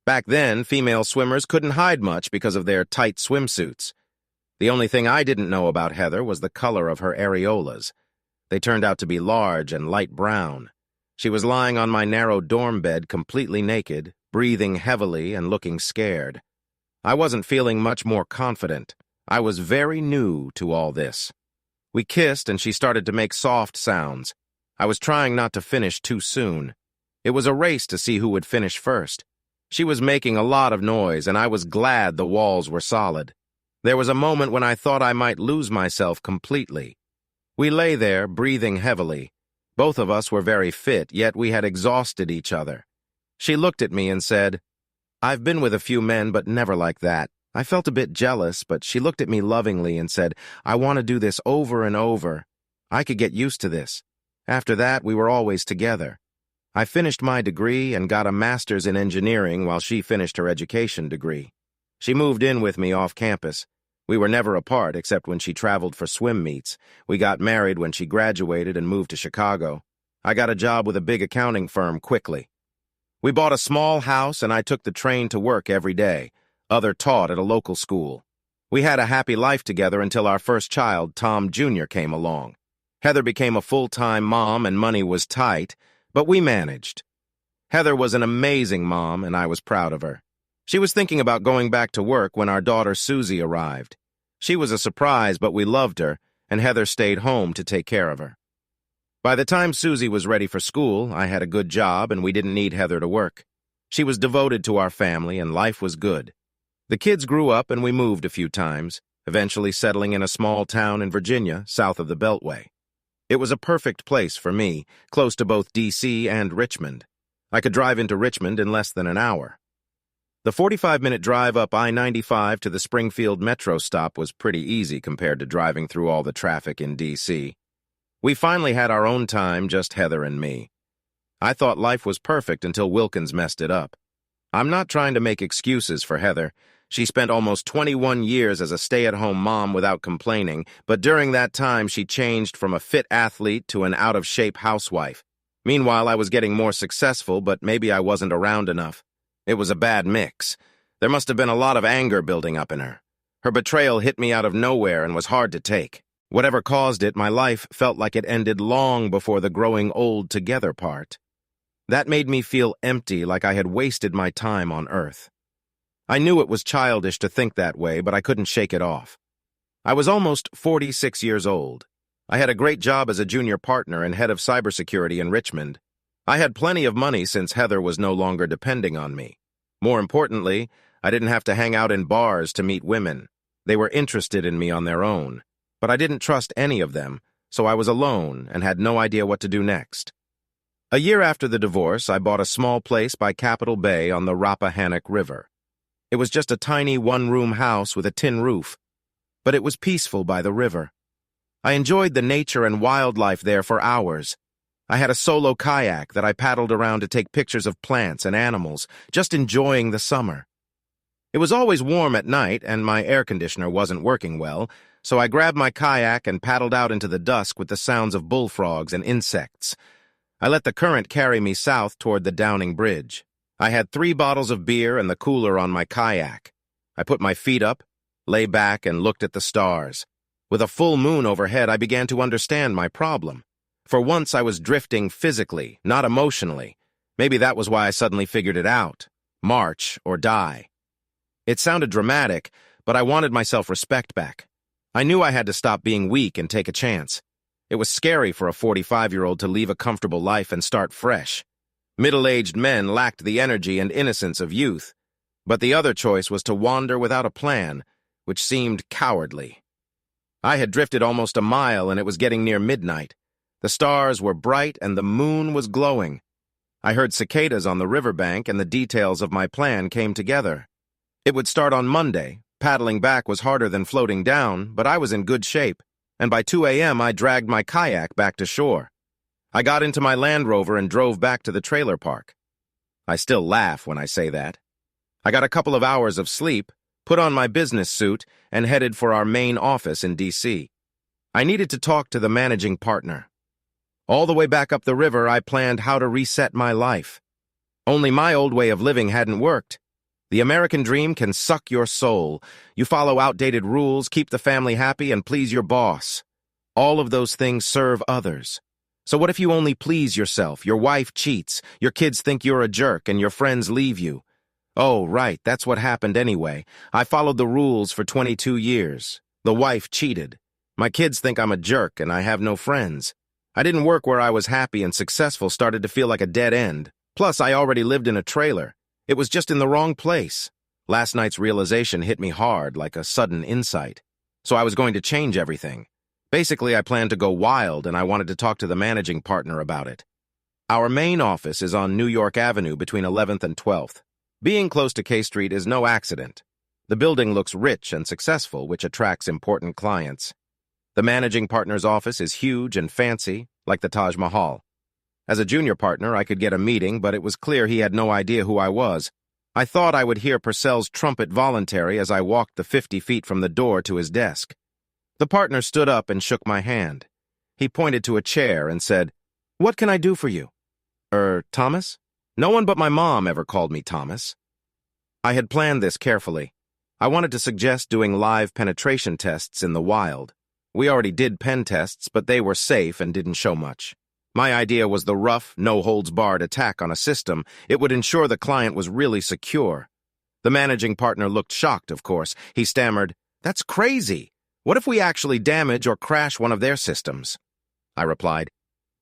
Back then, female swimmers couldn't hide much because of their tight swimsuits. The only thing I didn't know about Heather was the color of her areolas. They turned out to be large and light brown. She was lying on my narrow dorm bed completely naked, breathing heavily and looking scared. I wasn't feeling much more confident. I was very new to all this. We kissed and she started to make soft sounds. I was trying not to finish too soon. It was a race to see who would finish first. She was making a lot of noise and I was glad the walls were solid. There was a moment when I thought I might lose myself completely. We lay there, breathing heavily. Both of us were very fit, yet we had exhausted each other. She looked at me and said, "I've been with a few men, but never like that." I felt a bit jealous, but she looked at me lovingly and said, "I want to do this over and over. I could get used to this." After that, we were always together. I finished my degree and got a master's in engineering while she finished her education degree. She moved in with me off campus. We were never apart except when she traveled for swim meets. We got married when she graduated and moved to Chicago. I got a job with a big accounting firm quickly. We bought a small house and I took the train to work every day. Other taught at a local school. We had a happy life together until our first child, Tom Jr., came along. Heather became a full-time mom and money was tight, but we managed. Heather was an amazing mom and I was proud of her. She was thinking about going back to work when our daughter Susie arrived. She was a surprise, but we loved her, and Heather stayed home to take care of her. By the time Susie was ready for school, I had a good job and we didn't need Heather to work. She was devoted to our family, and life was good. The kids grew up and we moved a few times, eventually settling in a small town in Virginia, south of the Beltway. It was a perfect place for me, close to both D.C. and Richmond. I could drive into Richmond in less than an hour. The 45-minute drive up I-95 to the Springfield Metro stop was pretty easy compared to driving through all the traffic in D.C. We finally had our own time, just Heather and me. I thought life was perfect until Wilkins messed it up. I'm not trying to make excuses for Heather. She spent almost 21 years as a stay-at-home mom without complaining, but during that time she changed from a fit athlete to an out-of-shape housewife. Meanwhile, I was getting more successful, but maybe I wasn't around enough. It was a bad mix. There must have been a lot of anger building up in her. Her betrayal hit me out of nowhere and was hard to take. Whatever caused it, my life felt like it ended long before the growing old together part. That made me feel empty, like I had wasted my time on Earth. I knew it was childish to think that way, but I couldn't shake it off. I was almost 46 years old. I had a great job as a junior partner and head of cybersecurity in Richmond. I had plenty of money since Heather was no longer depending on me. More importantly, I didn't have to hang out in bars to meet women. They were interested in me on their own, but I didn't trust any of them, so I was alone and had no idea what to do next. A year after the divorce, I bought a small place by Capitol Bay on the Rappahannock River. It was just a tiny one-room house with a tin roof, but it was peaceful by the river. I enjoyed the nature and wildlife there for hours. I had a solo kayak that I paddled around to take pictures of plants and animals, just enjoying the summer. It was always warm at night, and my air conditioner wasn't working well, so I grabbed my kayak and paddled out into the dusk with the sounds of bullfrogs and insects. I let the current carry me south toward the Downing Bridge. I had 3 bottles of beer and the cooler on my kayak. I put my feet up, lay back, and looked at the stars. With a full moon overhead, I began to understand my problem. For once, I was drifting physically, not emotionally. Maybe that was why I suddenly figured it out. March or die. It sounded dramatic, but I wanted my self-respect back. I knew I had to stop being weak and take a chance. It was scary for a 45-year-old to leave a comfortable life and start fresh. Middle-aged men lacked the energy and innocence of youth, but the other choice was to wander without a plan, which seemed cowardly. I had drifted almost a mile and it was getting near midnight. The stars were bright and the moon was glowing. I heard cicadas on the riverbank and the details of my plan came together. It would start on Monday. Paddling back was harder than floating down, but I was in good shape, and by 2 a.m. I dragged my kayak back to shore. I got into my Land Rover and drove back to the trailer park. I still laugh when I say that. I got a couple of hours of sleep, put on my business suit, and headed for our main office in D.C. I needed to talk to the managing partner. All the way back up the river, I planned how to reset my life. Only my old way of living hadn't worked. The American dream can suck your soul. You follow outdated rules, keep the family happy, and please your boss. All of those things serve others. So what if you only please yourself, your wife cheats, your kids think you're a jerk, and your friends leave you? Oh, right, that's what happened anyway. I followed the rules for 22 years. The wife cheated. My kids think I'm a jerk, and I have no friends. I didn't work where I was happy and successful started to feel like a dead end. Plus, I already lived in a trailer. It was just in the wrong place. Last night's realization hit me hard, like a sudden insight. So I was going to change everything. Basically, I planned to go wild, and I wanted to talk to the managing partner about it. Our main office is on New York Avenue between 11th and 12th. Being close to K Street is no accident. The building looks rich and successful, which attracts important clients. The managing partner's office is huge and fancy, like the Taj Mahal. As a junior partner, I could get a meeting, but it was clear he had no idea who I was. I thought I would hear Purcell's trumpet voluntary as I walked the 50 feet from the door to his desk. The partner stood up and shook my hand. He pointed to a chair and said, "What can I do for you?" Thomas? No one but my mom ever called me Thomas. I had planned this carefully. I wanted to suggest doing live penetration tests in the wild. We already did pen tests, but they were safe and didn't show much. My idea was the rough, no-holds-barred attack on a system. It would ensure the client was really secure. The managing partner looked shocked, of course. He stammered, "That's crazy. What if we actually damage or crash one of their systems?" I replied,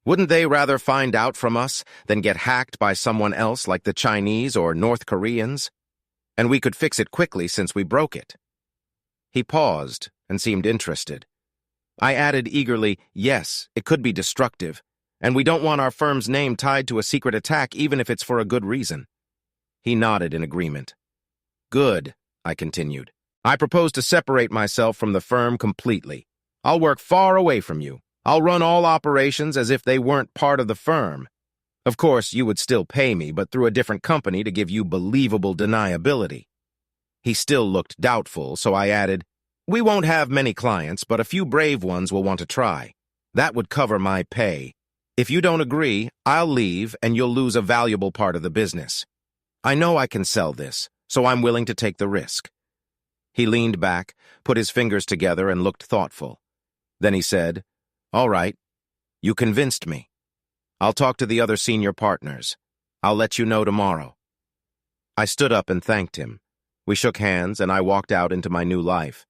Wouldn't they rather find out from us than get hacked by someone else like the Chinese or North Koreans? And we could fix it quickly since we broke it." He paused and seemed interested. I added eagerly, "Yes, it could be destructive, and we don't want our firm's name tied to a secret attack even if it's for a good reason." He nodded in agreement. "Good," I continued. "I propose to separate myself from the firm completely. I'll work far away from you. I'll run all operations as if they weren't part of the firm. Of course, you would still pay me, but through a different company to give you believable deniability." He still looked doubtful, so I added, "We won't have many clients, but a few brave ones will want to try. That would cover my pay. If you don't agree, I'll leave and you'll lose a valuable part of the business. I know I can sell this, so I'm willing to take the risk." He leaned back, put his fingers together, and looked thoughtful. Then he said, "All right, you convinced me. I'll talk to the other senior partners. I'll let you know tomorrow." I stood up and thanked him. We shook hands, and I walked out into my new life.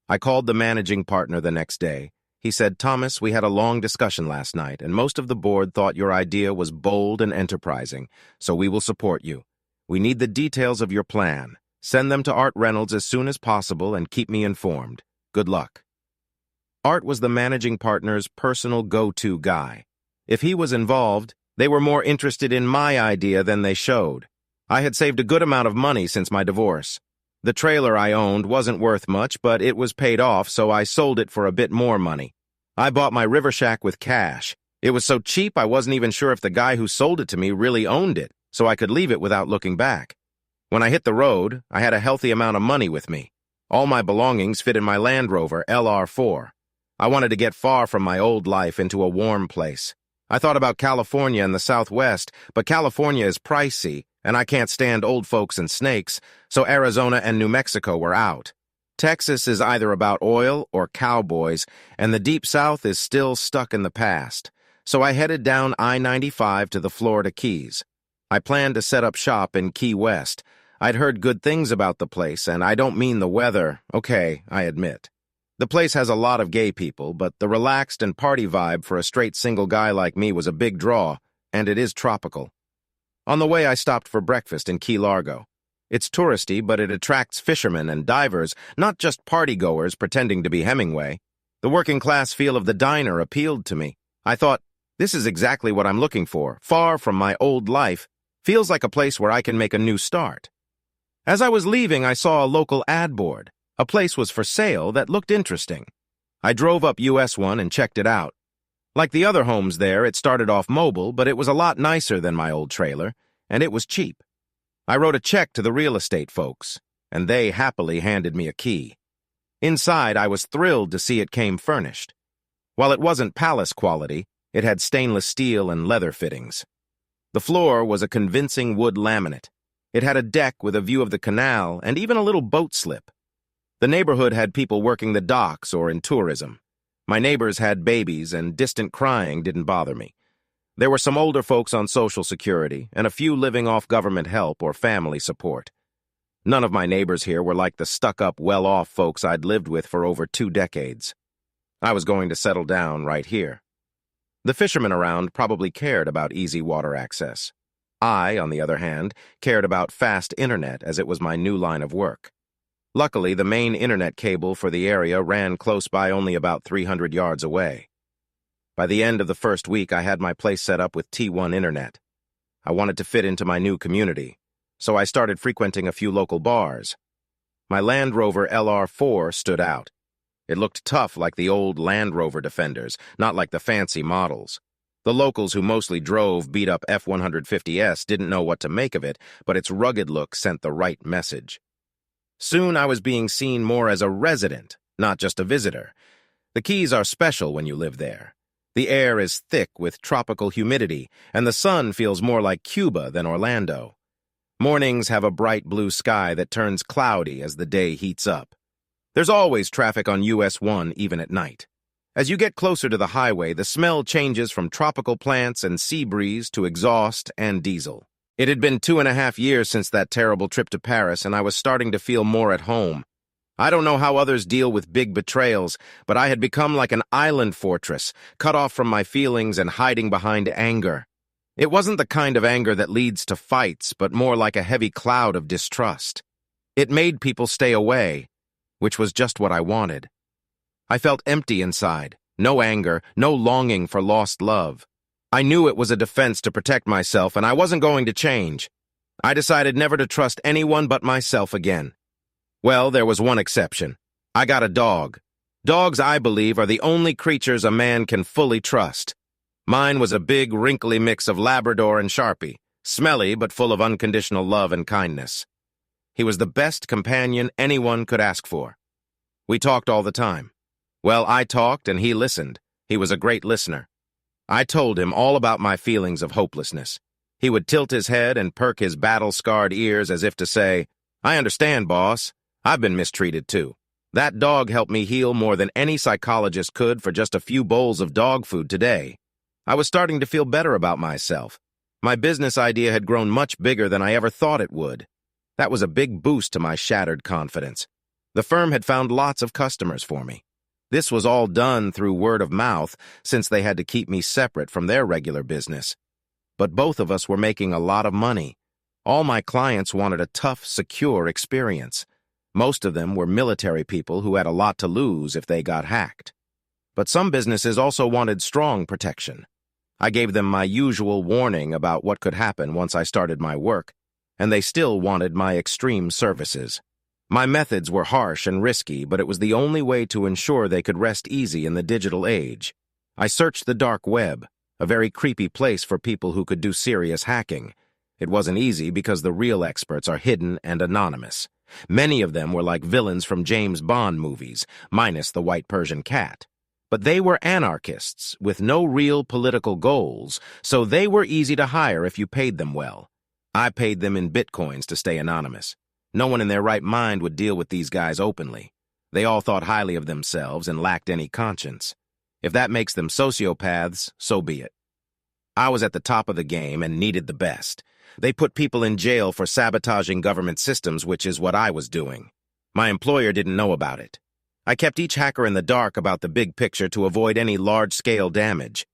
I called the managing partner the next day. He said, "Thomas, we had a long discussion last night, and most of the board thought your idea was bold and enterprising, so we will support you. We need the details of your plan. Send them to Art Reynolds as soon as possible and keep me informed. Good luck." Art was the managing partner's personal go-to guy. If he was involved, they were more interested in my idea than they showed. I had saved a good amount of money since my divorce. The trailer I owned wasn't worth much, but it was paid off, so I sold it for a bit more money. I bought my river shack with cash. It was so cheap I wasn't even sure if the guy who sold it to me really owned it, so I could leave it without looking back. When I hit the road, I had a healthy amount of money with me. All my belongings fit in my Land Rover LR4. I wanted to get far from my old life into a warm place. I thought about California and the Southwest, but California is pricey, and I can't stand old folks and snakes, so Arizona and New Mexico were out. Texas is either about oil or cowboys, and the Deep South is still stuck in the past. So I headed down I-95 to the Florida Keys. I planned to set up shop in Key West. I'd heard good things about the place, and I don't mean the weather. Okay, I admit. The place has a lot of gay people, but the relaxed and party vibe for a straight single guy like me was a big draw, and it is tropical. On the way, I stopped for breakfast in Key Largo. It's touristy, but it attracts fishermen and divers, not just party-goers pretending to be Hemingway. The working-class feel of the diner appealed to me. I thought, this is exactly what I'm looking for, far from my old life. Feels like a place where I can make a new start. As I was leaving, I saw a local ad board. A place was for sale that looked interesting. I drove up US 1 and checked it out. Like the other homes there, it started off mobile, but it was a lot nicer than my old trailer, and it was cheap. I wrote a check to the real estate folks, and they happily handed me a key. Inside, I was thrilled to see it came furnished. While it wasn't palace quality, it had stainless steel and leather fittings. The floor was a convincing wood laminate. It had a deck with a view of the canal and even a little boat slip. The neighborhood had people working the docks or in tourism. My neighbors had babies, and distant crying didn't bother me. There were some older folks on Social Security, and a few living off government help or family support. None of my neighbors here were like the stuck-up, well-off folks I'd lived with for over 2 decades. I was going to settle down right here. The fishermen around probably cared about easy water access. I, on the other hand, cared about fast internet as it was my new line of work. Luckily, the main internet cable for the area ran close by only about 300 yards away. By the end of the first week, I had my place set up with T1 internet. I wanted to fit into my new community, so I started frequenting a few local bars. My Land Rover LR4 stood out. It looked tough like the old Land Rover Defenders, not like the fancy models. The locals who mostly drove beat-up F-150S didn't know what to make of it, but its rugged look sent the right message. Soon I was being seen more as a resident, not just a visitor. The Keys are special when you live there. The air is thick with tropical humidity, and the sun feels more like Cuba than Orlando. Mornings have a bright blue sky that turns cloudy as the day heats up. There's always traffic on US 1 even at night. As you get closer to the highway, the smell changes from tropical plants and sea breeze to exhaust and diesel. It had been 2.5 years since that terrible trip to Paris, and I was starting to feel more at home. I don't know how others deal with big betrayals, but I had become like an island fortress, cut off from my feelings and hiding behind anger. It wasn't the kind of anger that leads to fights, but more like a heavy cloud of distrust. It made people stay away, which was just what I wanted. I felt empty inside, no anger, no longing for lost love. I knew it was a defense to protect myself, and I wasn't going to change. I decided never to trust anyone but myself again. Well, there was one exception. I got a dog. Dogs, I believe, are the only creatures a man can fully trust. Mine was a big, wrinkly mix of Labrador and Sharpie, smelly but full of unconditional love and kindness. He was the best companion anyone could ask for. We talked all the time. Well, I talked and he listened. He was a great listener. I told him all about my feelings of hopelessness. He would tilt his head and perk his battle-scarred ears as if to say, "I understand, boss. I've been mistreated too." That dog helped me heal more than any psychologist could for just a few bowls of dog food today. I was starting to feel better about myself. My business idea had grown much bigger than I ever thought it would. That was a big boost to my shattered confidence. The firm had found lots of customers for me. This was all done through word of mouth, since they had to keep me separate from their regular business. But both of us were making a lot of money. All my clients wanted a tough, secure experience. Most of them were military people who had a lot to lose if they got hacked. But some businesses also wanted strong protection. I gave them my usual warning about what could happen once I started my work, and they still wanted my extreme services. My methods were harsh and risky, but it was the only way to ensure they could rest easy in the digital age. I searched the dark web, a very creepy place for people who could do serious hacking. It wasn't easy because the real experts are hidden and anonymous. Many of them were like villains from James Bond movies, minus the white Persian cat. But they were anarchists with no real political goals, so they were easy to hire if you paid them well. I paid them in bitcoins to stay anonymous. No one in their right mind would deal with these guys openly. They all thought highly of themselves and lacked any conscience. If that makes them sociopaths, so be it. I was at the top of the game and needed the best. They put people in jail for sabotaging government systems, which is what I was doing. My employer didn't know about it. I kept each hacker in the dark about the big picture to avoid any large-scale damage.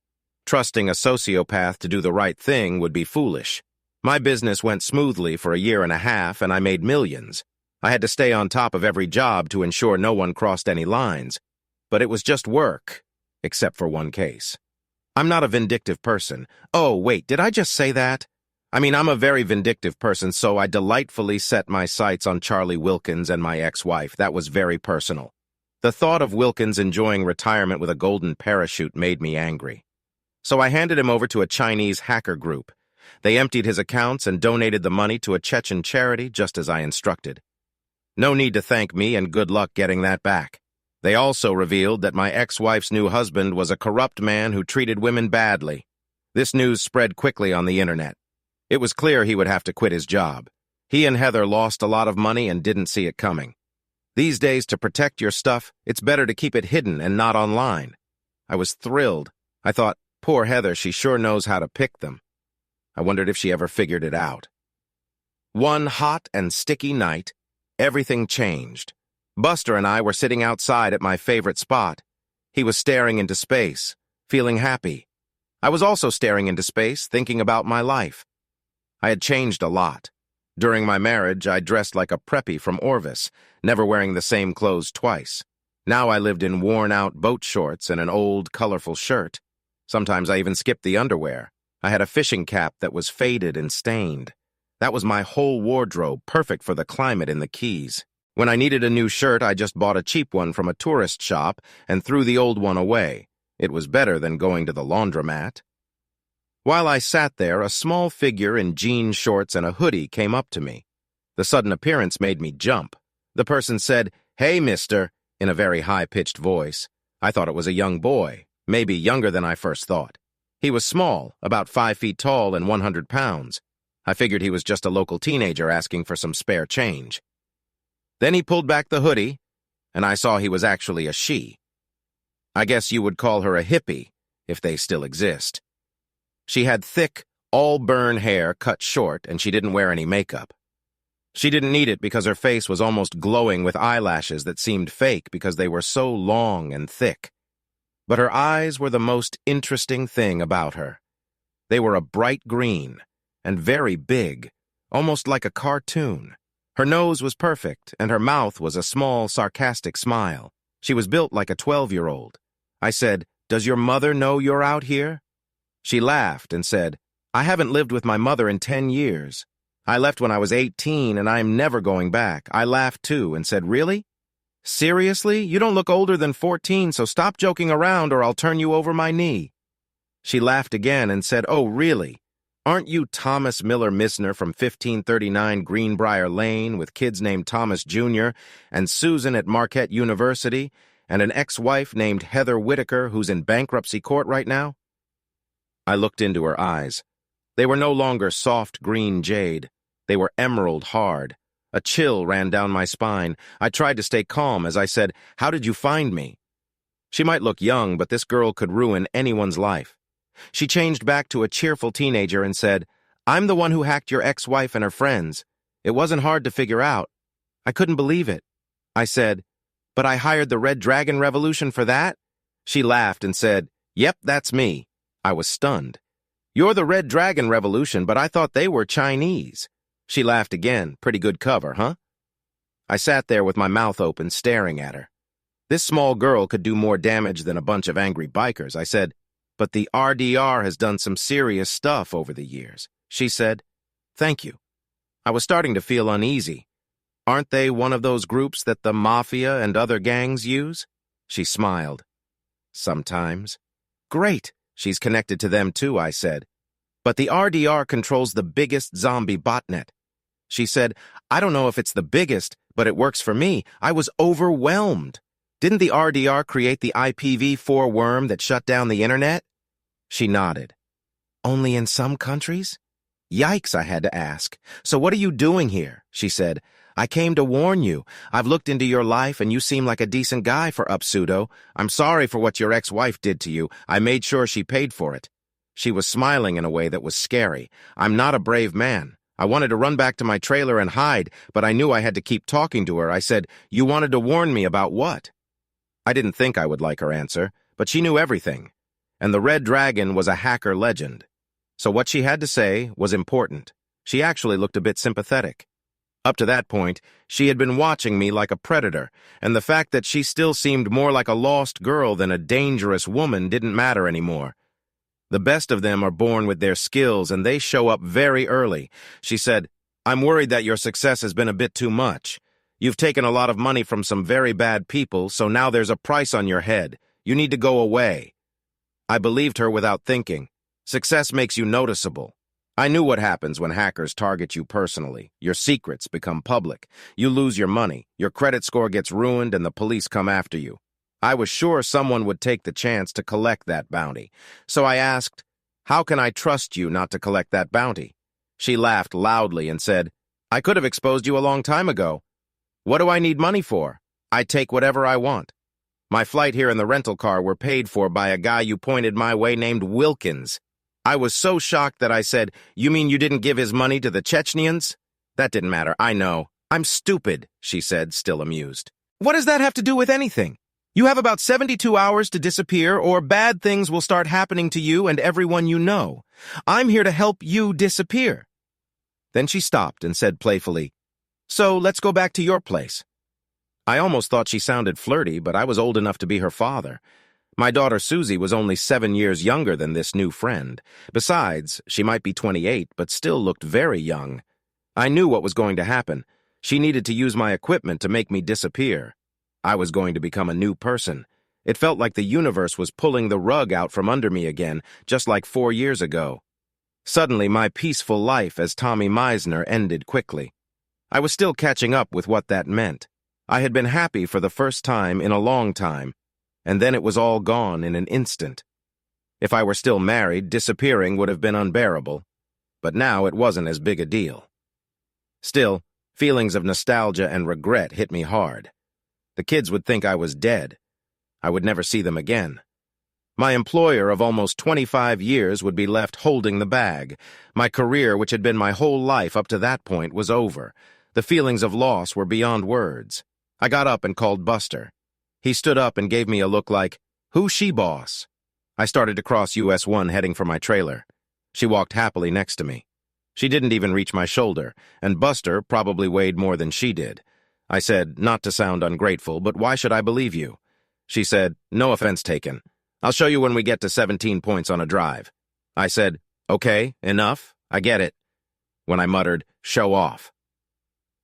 Trusting a sociopath to do the right thing would be foolish. My business went smoothly for a year and a half, and I made millions. I had to stay on top of every job to ensure no one crossed any lines. But it was just work, except for one case. I'm not a vindictive person. Oh, wait, did I just say that? I'm a very vindictive person, so I delightfully set my sights on Charlie Wilkins and my ex-wife. That was very personal. The thought of Wilkins enjoying retirement with a golden parachute made me angry. So I handed him over to a Chinese hacker group. They emptied his accounts and donated the money to a Chechen charity, just as I instructed. No need to thank me, and good luck getting that back. They also revealed that my ex-wife's new husband was a corrupt man who treated women badly. This news spread quickly on the internet. It was clear he would have to quit his job. He and Heather lost a lot of money and didn't see it coming. These days, to protect your stuff, it's better to keep it hidden and not online. I was thrilled. I thought, poor Heather, she sure knows how to pick them. I wondered if she ever figured it out. One hot and sticky night, everything changed. Buster and I were sitting outside at my favorite spot. He was staring into space, feeling happy. I was also staring into space, thinking about my life. I had changed a lot. During my marriage, I dressed like a preppy from Orvis, never wearing the same clothes twice. Now I lived in worn-out boat shorts and an old, colorful shirt. Sometimes I even skipped the underwear. I had a fishing cap that was faded and stained. That was my whole wardrobe, perfect for the climate in the Keys. When I needed a new shirt, I just bought a cheap one from a tourist shop and threw the old one away. It was better than going to the laundromat. While I sat there, a small figure in jean shorts and a hoodie came up to me. The sudden appearance made me jump. The person said, "Hey, mister," in a very high-pitched voice. I thought it was a young boy, maybe younger than I first thought. He was small, about 5 feet tall and 100 pounds. I figured he was just a local teenager asking for some spare change. Then he pulled back the hoodie, and I saw he was actually a she. I guess you would call her a hippie, if they still exist. She had thick, all-burn hair cut short, and she didn't wear any makeup. She didn't need it because her face was almost glowing with eyelashes that seemed fake because they were so long and thick. But her eyes were the most interesting thing about her. They were a bright green and very big, almost like a cartoon. Her nose was perfect, and her mouth was a small, sarcastic smile. She was built like a 12-year-old. I said, "Does your mother know you're out here?" She laughed and said, "I haven't lived with my mother in 10 years. I left when I was 18, and I'm never going back." I laughed too and said, "Really? Seriously? You don't look older than 14, so stop joking around or I'll turn you over my knee." She laughed again and said, "Oh, really? Aren't you Thomas Miller Missner from 1539 Greenbrier Lane with kids named Thomas Jr. and Susan at Marquette University and an ex-wife named Heather Whitaker who's in bankruptcy court right now?" I looked into her eyes. They were no longer soft green jade. They were emerald hard. A chill ran down my spine. I tried to stay calm as I said, "How did you find me?" She might look young, but this girl could ruin anyone's life. She changed back to a cheerful teenager and said, "I'm the one who hacked your ex-wife and her friends. It wasn't hard to figure out." I couldn't believe it. I said, "But I hired the Red Dragon Revolution for that?" She laughed and said, "Yep, that's me." I was stunned. "You're the Red Dragon Revolution, but I thought they were Chinese." She laughed again. "Pretty good cover, huh?" I sat there with my mouth open, staring at her. This small girl could do more damage than a bunch of angry bikers. I said, "But the RDR has done some serious stuff over the years." She said, "Thank you." I was starting to feel uneasy. "Aren't they one of those groups that the Mafia and other gangs use?" She smiled. "Sometimes." "Great. She's connected to them too," I said. "But the RDR controls the biggest zombie botnet." She said, "I don't know if it's the biggest, but it works for me." I was overwhelmed. Didn't the RDR create the IPv4 worm that shut down the internet? She nodded. "Only in some countries?" "Yikes," I had to ask. "So what are you doing here?" She said, "I came to warn you. I've looked into your life and you seem like a decent guy for Upsudo. I'm sorry for what your ex-wife did to you. I made sure she paid for it." She was smiling in a way that was scary. I'm not a brave man. I wanted to run back to my trailer and hide, but I knew I had to keep talking to her. I said, "You wanted to warn me about what?" I didn't think I would like her answer, but she knew everything. And the Red Dragon was a hacker legend. So what she had to say was important. She actually looked a bit sympathetic. Up to that point, she had been watching me like a predator, and the fact that she still seemed more like a lost girl than a dangerous woman didn't matter anymore. The best of them are born with their skills, and they show up very early. She said, "I'm worried that your success has been a bit too much. You've taken a lot of money from some very bad people, so now there's a price on your head. You need to go away." I believed her without thinking. Success makes you noticeable. I knew what happens when hackers target you personally. Your secrets become public. You lose your money, your credit score gets ruined, and the police come after you. I was sure someone would take the chance to collect that bounty. So I asked, "How can I trust you not to collect that bounty?" She laughed loudly and said, "I could have exposed you a long time ago. What do I need money for? I take whatever I want. My flight here and the rental car were paid for by a guy you pointed my way named Wilkins." I was so shocked that I said, "You mean you didn't give his money to the Chechnyans?" "That didn't matter, I know. I'm stupid," she said, still amused. "What does that have to do with anything? You have about 72 hours to disappear, or bad things will start happening to you and everyone you know. I'm here to help you disappear." Then she stopped and said playfully, "So let's go back to your place." I almost thought she sounded flirty, but I was old enough to be her father. My daughter Susie was only 7 years younger than this new friend. Besides, she might be 28, but still looked very young. I knew what was going to happen. She needed to use my equipment to make me disappear. I was going to become a new person. It felt like the universe was pulling the rug out from under me again, just like 4 years ago. Suddenly, my peaceful life as Tommy Meisner ended quickly. I was still catching up with what that meant. I had been happy for the first time in a long time, and then it was all gone in an instant. If I were still married, disappearing would have been unbearable, but now it wasn't as big a deal. Still, feelings of nostalgia and regret hit me hard. The kids would think I was dead. I would never see them again. My employer of almost 25 years would be left holding the bag. My career, which had been my whole life up to that point, was over. The feelings of loss were beyond words. I got up and called Buster. He stood up and gave me a look like, "Who's she, boss?" I started to cross US 1 heading for my trailer. She walked happily next to me. She didn't even reach my shoulder, and Buster probably weighed more than she did. I said, not to sound ungrateful, but why should I believe you? She said, no offense taken. I'll show you when we get to 17 points on a drive. I said, okay, enough, I get it. When I muttered, show off.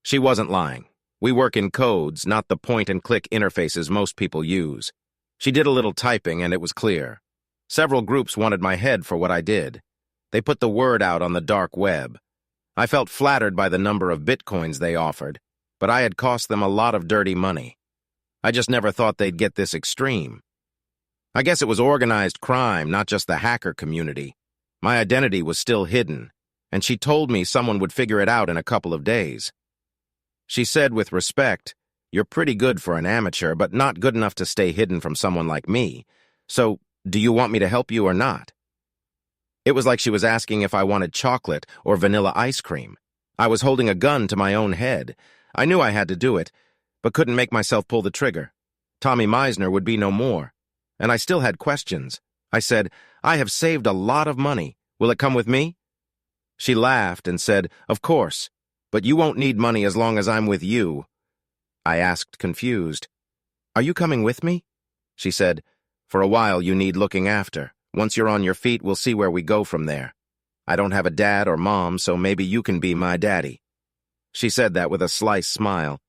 She wasn't lying. We work in codes, not the point-and-click interfaces most people use. She did a little typing, and it was clear. Several groups wanted my head for what I did. They put the word out on the dark web. I felt flattered by the number of bitcoins they offered, but I had cost them a lot of dirty money. I just never thought they'd get this extreme. I guess it was organized crime, not just the hacker community. My identity was still hidden, and she told me someone would figure it out in a couple of days. She said with respect, "You're pretty good for an amateur, but not good enough to stay hidden from someone like me. So, do you want me to help you or not?" It was like she was asking if I wanted chocolate or vanilla ice cream. I was holding a gun to my own head. I knew I had to do it, but couldn't make myself pull the trigger. Tommy Meisner would be no more, and I still had questions. I said, "I have saved a lot of money. Will it come with me?" She laughed and said, "Of course, but you won't need money as long as I'm with you." I asked, confused, "Are you coming with me?" She said, "For a while you need looking after. Once you're on your feet, we'll see where we go from there. I don't have a dad or mom, so maybe you can be my daddy." She said that with a slight smile.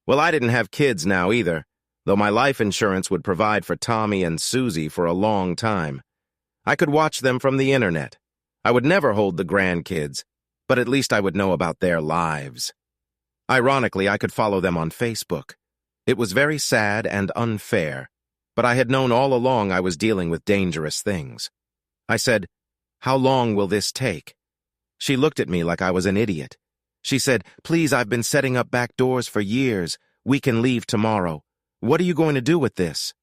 Well, I didn't have kids now either, though my life insurance would provide for Tommy and Susie for a long time. I could watch them from the internet. I would never hold the grandkids, but at least I would know about their lives. Ironically, I could follow them on Facebook. It was very sad and unfair, but I had known all along I was dealing with dangerous things. I said, "How long will this take?" She looked at me like I was an idiot. She said, "Please, I've been setting up back doors for years. We can leave tomorrow. What are you going to do with this?"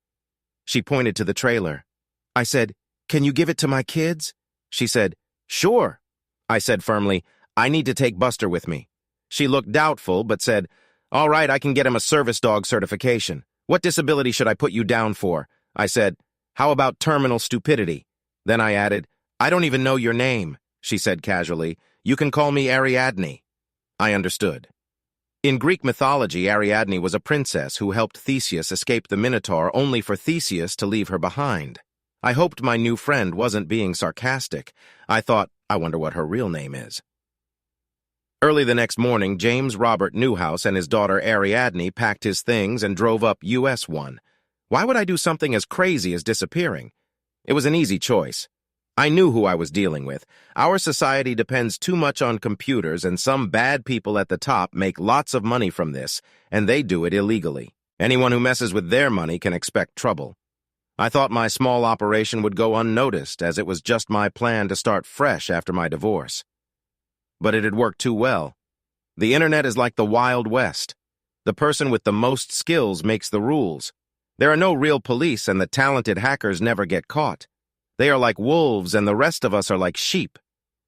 She pointed to the trailer. I said, "Can you give it to my kids?" She said, "Sure." I said firmly, "I need to take Buster with me." She looked doubtful, but said, "All right, I can get him a service dog certification. What disability should I put you down for?" I said, "How about terminal stupidity?" Then I added, "I don't even know your name." She said casually, "You can call me Ariadne." I understood. In Greek mythology, Ariadne was a princess who helped Theseus escape the Minotaur only for Theseus to leave her behind. I hoped my new friend wasn't being sarcastic. I thought, I wonder what her real name is. Early the next morning, James Robert Newhouse and his daughter Ariadne packed his things and drove up US 1. Why would I do something as crazy as disappearing? It was an easy choice. I knew who I was dealing with. Our society depends too much on computers, and some bad people at the top make lots of money from this, and they do it illegally. Anyone who messes with their money can expect trouble. I thought my small operation would go unnoticed, as it was just my plan to start fresh after my divorce. But it had worked too well. The internet is like the Wild West. The person with the most skills makes the rules. There are no real police, and the talented hackers never get caught. They are like wolves, and the rest of us are like sheep.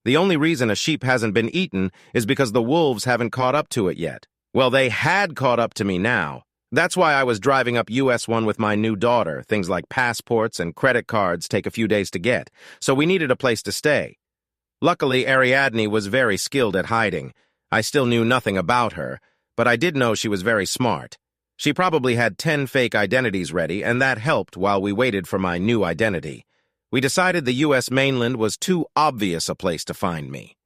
The only reason a sheep hasn't been eaten is because the wolves haven't caught up to it yet. Well, they had caught up to me now. That's why I was driving up US 1 with my new daughter. Things like passports and credit cards take a few days to get, so we needed a place to stay. Luckily, Ariadne was very skilled at hiding. I still knew nothing about her, but I did know she was very smart. She probably had 10 fake identities ready, and that helped while we waited for my new identity. We decided the U.S. mainland was too obvious a place to find me.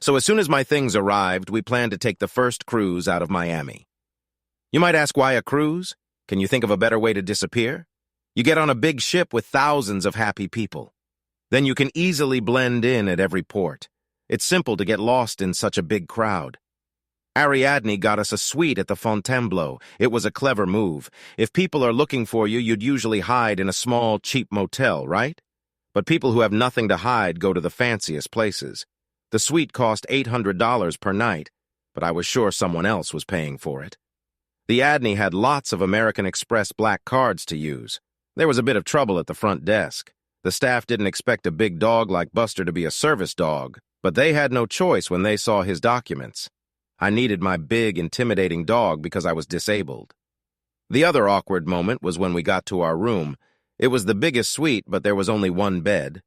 So as soon as my things arrived, we planned to take the first cruise out of Miami. You might ask, why a cruise? Can you think of a better way to disappear? You get on a big ship with thousands of happy people. Then you can easily blend in at every port. It's simple to get lost in such a big crowd. Ariadne got us a suite at the Fontainebleau. It was a clever move. If people are looking for you, you'd usually hide in a small, cheap motel, right? But people who have nothing to hide go to the fanciest places. The suite cost $800 per night, but I was sure someone else was paying for it. The Adney had lots of American Express black cards to use. There was a bit of trouble at the front desk. The staff didn't expect a big dog like Buster to be a service dog, but they had no choice when they saw his documents. I needed my big, intimidating dog because I was disabled. The other awkward moment was when we got to our room. It was the biggest suite, but there was only one bed.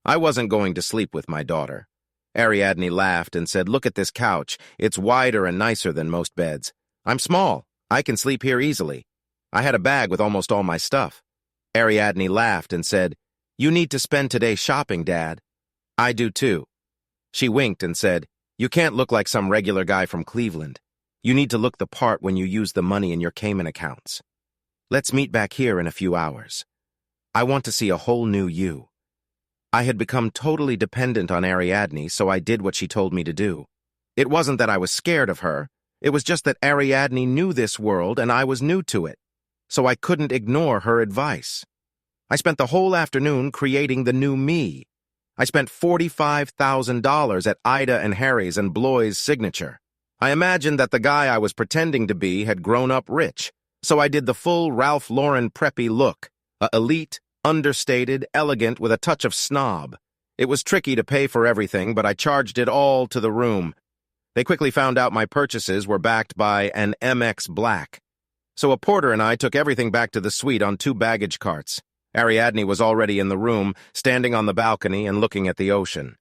I wasn't going to sleep with my daughter. Ariadne laughed and said, "Look at this couch. It's wider and nicer than most beds. I'm small. I can sleep here easily." I had a bag with almost all my stuff. Ariadne laughed and said, "You need to spend today shopping, Dad." "I do too." She winked and said, "You can't look like some regular guy from Cleveland. You need to look the part when you use the money in your Cayman accounts. Let's meet back here in a few hours. I want to see a whole new you." I had become totally dependent on Ariadne, so I did what she told me to do. It wasn't that I was scared of her. It was just that Ariadne knew this world and I was new to it, so I couldn't ignore her advice. I spent the whole afternoon creating the new me. I spent $45,000 at Ida and Harry's and Bloy's signature. I imagined that the guy I was pretending to be had grown up rich, so I did the full Ralph Lauren preppy look, elite, understated, elegant, with a touch of snob. It was tricky to pay for everything, but I charged it all to the room. They quickly found out my purchases were backed by an MX Black. So a porter and I took everything back to the suite on 2 baggage carts. Ariadne was already in the room, standing on the balcony and looking at the ocean.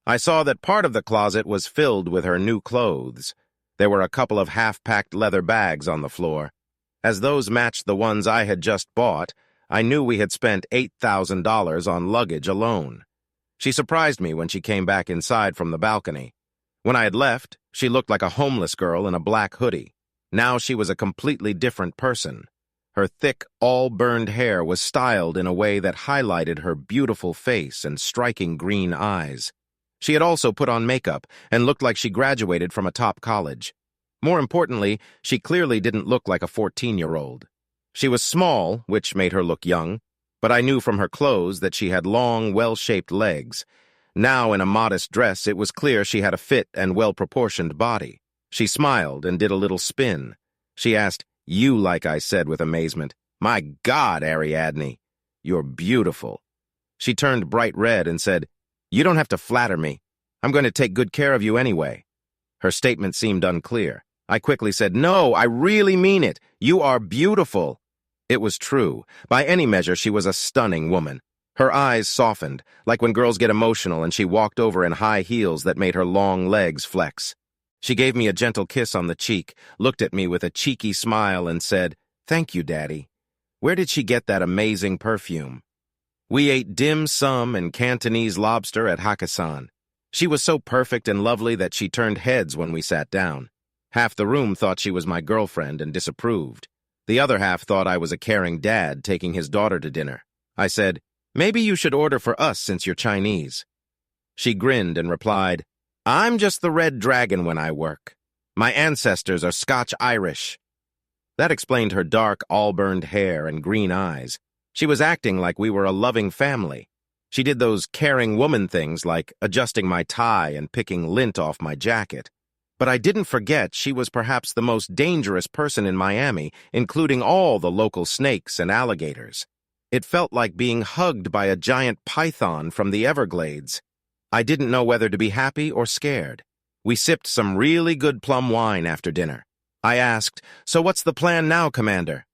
I saw that part of the closet was filled with her new clothes. There were a couple of half-packed leather bags on the floor. As those matched the ones I had just bought, I knew we had spent $8,000 on luggage alone. She surprised me when she came back inside from the balcony. When I had left, she looked like a homeless girl in a black hoodie. Now she was a completely different person. Her thick, all-burned hair was styled in a way that highlighted her beautiful face and striking green eyes. She had also put on makeup and looked like she graduated from a top college. More importantly, she clearly didn't look like a 14-year-old. She was small, which made her look young, but I knew from her clothes that she had long, well-shaped legs. Now, in a modest dress, it was clear she had a fit and well-proportioned body. She smiled and did a little spin. She asked, "You," like I said with amazement. "My God, Ariadne, you're beautiful." She turned bright red and said, "You don't have to flatter me. I'm going to take good care of you anyway." Her statement seemed unclear. I quickly said, "No, I really mean it. You are beautiful." It was true. By any measure, she was a stunning woman. Her eyes softened, like when girls get emotional, and she walked over in high heels that made her long legs flex. She gave me a gentle kiss on the cheek, looked at me with a cheeky smile, and said, "Thank you, Daddy. Where did she get that amazing perfume?" We ate dim sum and Cantonese lobster at Hakkasan. She was so perfect and lovely that she turned heads when we sat down. Half the room thought she was my girlfriend and disapproved. The other half thought I was a caring dad taking his daughter to dinner. I said, "Maybe you should order for us since you're Chinese." She grinned and replied, "I'm just the red dragon when I work. My ancestors are Scotch-Irish." That explained her dark, all-burned hair and green eyes. She was acting like we were a loving family. She did those caring woman things like adjusting my tie and picking lint off my jacket. But I didn't forget she was perhaps the most dangerous person in Miami, including all the local snakes and alligators. It felt like being hugged by a giant python from the Everglades. I didn't know whether to be happy or scared. We sipped some really good plum wine after dinner. I asked, "So what's the plan now, Commander?"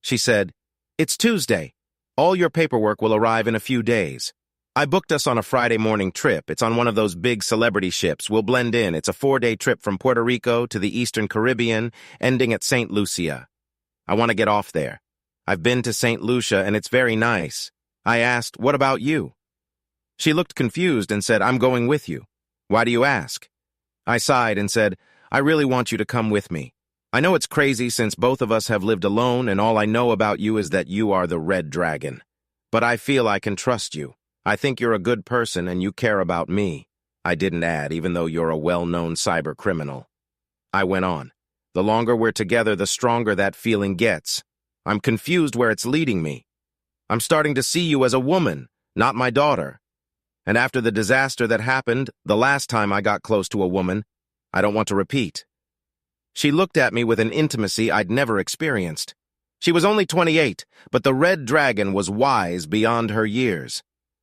She said, "It's Tuesday. All your paperwork will arrive in a few days. I booked us on a Friday morning trip. It's on one of those big celebrity ships. We'll blend in. It's a 4-day trip from Puerto Rico to the Eastern Caribbean, ending at St. Lucia. I want to get off there. I've been to St. Lucia, and it's very nice." I asked, "What about you?" She looked confused and said, "I'm going with you." "Why do you ask?" I sighed and said, "I really want you to come with me. I know it's crazy since both of us have lived alone, and all I know about you is that you are the red dragon. But I feel I can trust you. I think you're a good person and you care about me." I didn't add, "even though you're a well-known cyber criminal." I went on. "The longer we're together, the stronger that feeling gets. I'm confused where it's leading me. I'm starting to see you as a woman, not my daughter. And after the disaster that happened, the last time I got close to a woman, I don't want to repeat." She looked at me with an intimacy I'd never experienced. She was only 28, but the red dragon was wise beyond her years.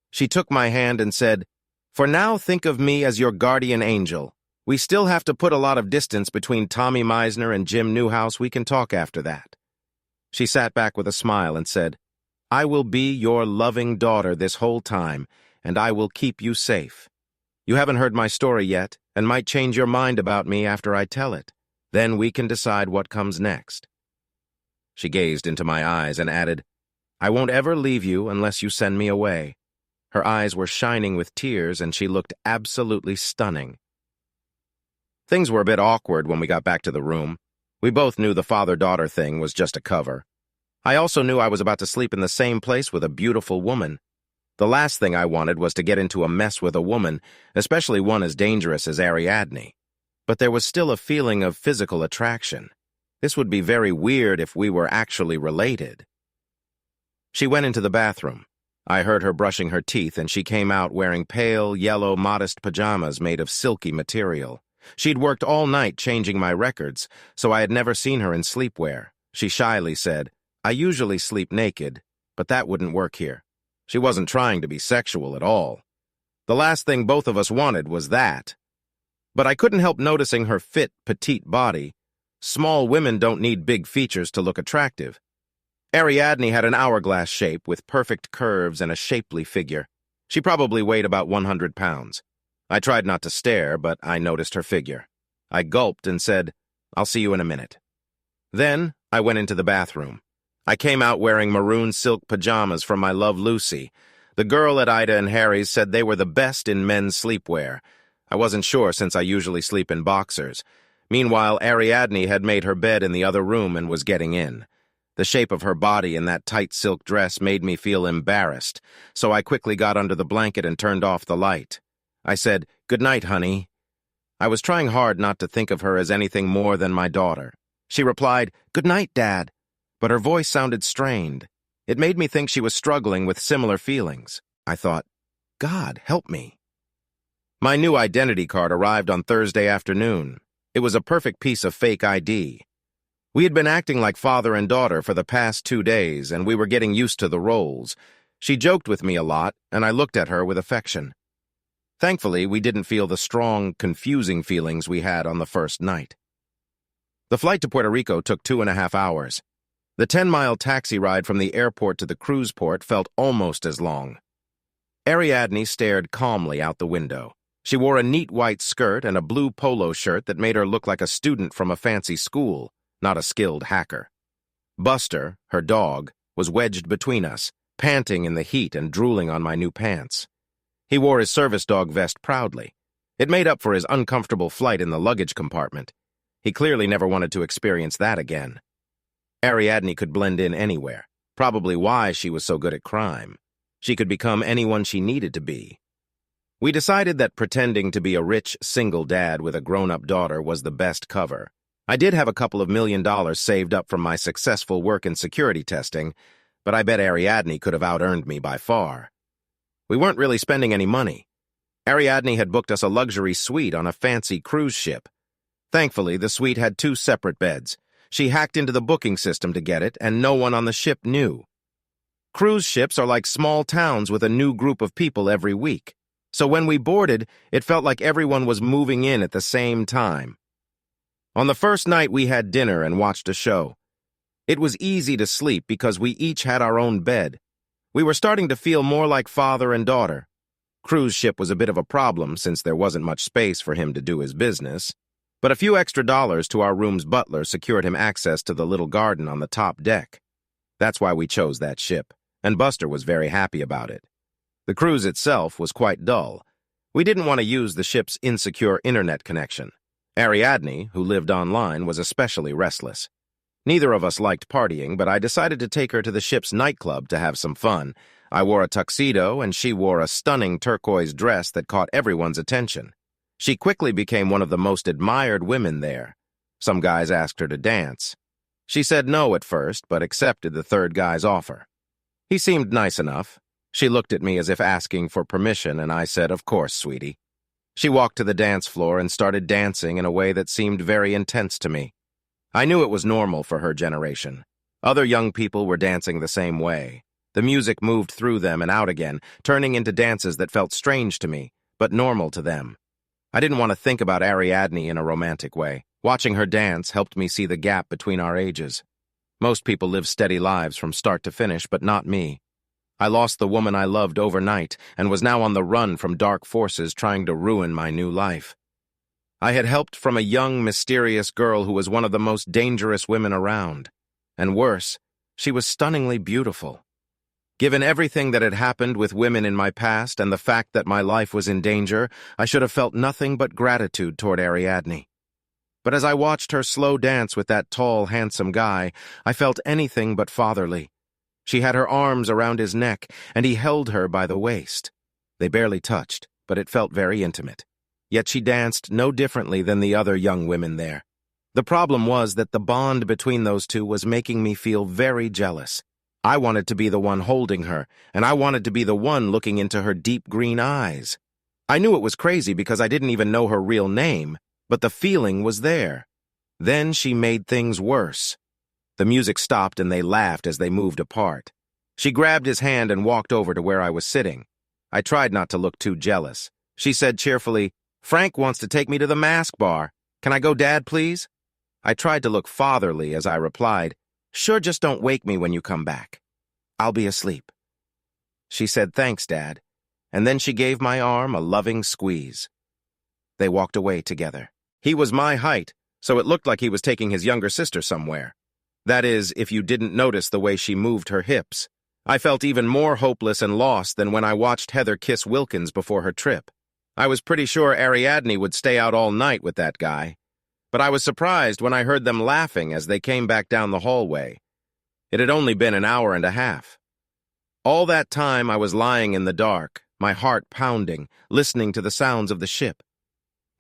She took my hand and said, "For now, think of me as your guardian angel. We still have to put a lot of distance between Tommy Meisner and Jim Newhouse. We can talk after that. She sat back with a smile and said, I will be your loving daughter this whole time, and I will keep you safe. You haven't heard my story yet, and might change your mind about me after I tell it. Then we can decide what comes next. She gazed into my eyes and added, I won't ever leave you unless you send me away. Her eyes were shining with tears, and she looked absolutely stunning. Things were a bit awkward when we got back to the room. We both knew the father-daughter thing was just a cover. I also knew I was about to sleep in the same place with a beautiful woman. The last thing I wanted was to get into a mess with a woman, especially one as dangerous as Ariadne. But there was still a feeling of physical attraction. This would be very weird if we were actually related. She went into the bathroom. I heard her brushing her teeth, and she came out wearing pale, yellow, modest pajamas made of silky material. She'd worked all night changing my records, so I had never seen her in sleepwear. She shyly said, I usually sleep naked, but that wouldn't work here. She wasn't trying to be sexual at all. The last thing both of us wanted was that. But I couldn't help noticing her fit, petite body. Small women don't need big features to look attractive. Ariadne had an hourglass shape with perfect curves and a shapely figure. She probably weighed about 100 pounds. I tried not to stare, but I noticed her figure. I gulped and said, I'll see you in a minute. Then I went into the bathroom. I came out wearing maroon silk pajamas from my love Lucy. The girl at Ida and Harry's said they were the best in men's sleepwear. I wasn't sure since I usually sleep in boxers. Meanwhile, Ariadne had made her bed in the other room and was getting in. The shape of her body in that tight silk dress made me feel embarrassed, so I quickly got under the blanket and turned off the light. I said, Good night, honey. I was trying hard not to think of her as anything more than my daughter. She replied, Good night, Dad. But her voice sounded strained. It made me think she was struggling with similar feelings. I thought, God, help me. My new identity card arrived on Thursday afternoon. It was a perfect piece of fake ID. We had been acting like father and daughter for the past 2 days, and we were getting used to the roles. She joked with me a lot, and I looked at her with affection. Thankfully, we didn't feel the strong, confusing feelings we had on the first night. The flight to Puerto Rico took 2.5 hours. The 10-mile taxi ride from the airport to the cruise port felt almost as long. Ariadne stared calmly out the window. She wore a neat white skirt and a blue polo shirt that made her look like a student from a fancy school, not a skilled hacker. Buster, her dog, was wedged between us, panting in the heat and drooling on my new pants. He wore his service dog vest proudly. It made up for his uncomfortable flight in the luggage compartment. He clearly never wanted to experience that again. Ariadne could blend in anywhere, probably why she was so good at crime. She could become anyone she needed to be. We decided that pretending to be a rich, single dad with a grown-up daughter was the best cover. I did have a couple of $1 million saved up from my successful work in security testing, but I bet Ariadne could have out-earned me by far. We weren't really spending any money. Ariadne had booked us a luxury suite on a fancy cruise ship. Thankfully, the suite had 2 separate beds. She hacked into the booking system to get it, and no one on the ship knew. Cruise ships are like small towns with a new group of people every week. So when we boarded, it felt like everyone was moving in at the same time. On the first night, we had dinner and watched a show. It was easy to sleep because we each had our own bed. We were starting to feel more like father and daughter. Cruise ship was a bit of a problem since there wasn't much space for him to do his business. But a few extra dollars to our room's butler secured him access to the little garden on the top deck. That's why we chose that ship, and Buster was very happy about it. The cruise itself was quite dull. We didn't want to use the ship's insecure internet connection. Ariadne, who lived online, was especially restless. Neither of us liked partying, but I decided to take her to the ship's nightclub to have some fun. I wore a tuxedo, and she wore a stunning turquoise dress that caught everyone's attention. She quickly became one of the most admired women there. Some guys asked her to dance. She said no at first, but accepted the third guy's offer. He seemed nice enough. She looked at me as if asking for permission, and I said, "Of course, sweetie." She walked to the dance floor and started dancing in a way that seemed very intense to me. I knew it was normal for her generation. Other young people were dancing the same way. The music moved through them and out again, turning into dances that felt strange to me, but normal to them. I didn't want to think about Ariadne in a romantic way. Watching her dance helped me see the gap between our ages. Most people live steady lives from start to finish, but not me. I lost the woman I loved overnight and was now on the run from dark forces trying to ruin my new life. I had helped from a young, mysterious girl who was one of the most dangerous women around. And worse, she was stunningly beautiful. Given everything that had happened with women in my past and the fact that my life was in danger, I should have felt nothing but gratitude toward Ariadne. But as I watched her slow dance with that tall, handsome guy, I felt anything but fatherly. She had her arms around his neck, and he held her by the waist. They barely touched, but it felt very intimate. Yet she danced no differently than the other young women there. The problem was that the bond between those two was making me feel very jealous. I wanted to be the one holding her, and I wanted to be the one looking into her deep green eyes. I knew it was crazy because I didn't even know her real name, but the feeling was there. Then she made things worse. The music stopped and they laughed as they moved apart. She grabbed his hand and walked over to where I was sitting. I tried not to look too jealous. She said cheerfully, "Frank wants to take me to the mask bar. Can I go, Dad, please?" I tried to look fatherly as I replied, "Sure, just don't wake me when you come back. I'll be asleep." She said, "Thanks, Dad," and then she gave my arm a loving squeeze. They walked away together. He was my height, so it looked like he was taking his younger sister somewhere. That is, if you didn't notice the way she moved her hips. I felt even more hopeless and lost than when I watched Heather kiss Wilkins before her trip. I was pretty sure Ariadne would stay out all night with that guy, but I was surprised when I heard them laughing as they came back down the hallway. It had only been an hour and a half. All that time I was lying in the dark, my heart pounding, listening to the sounds of the ship.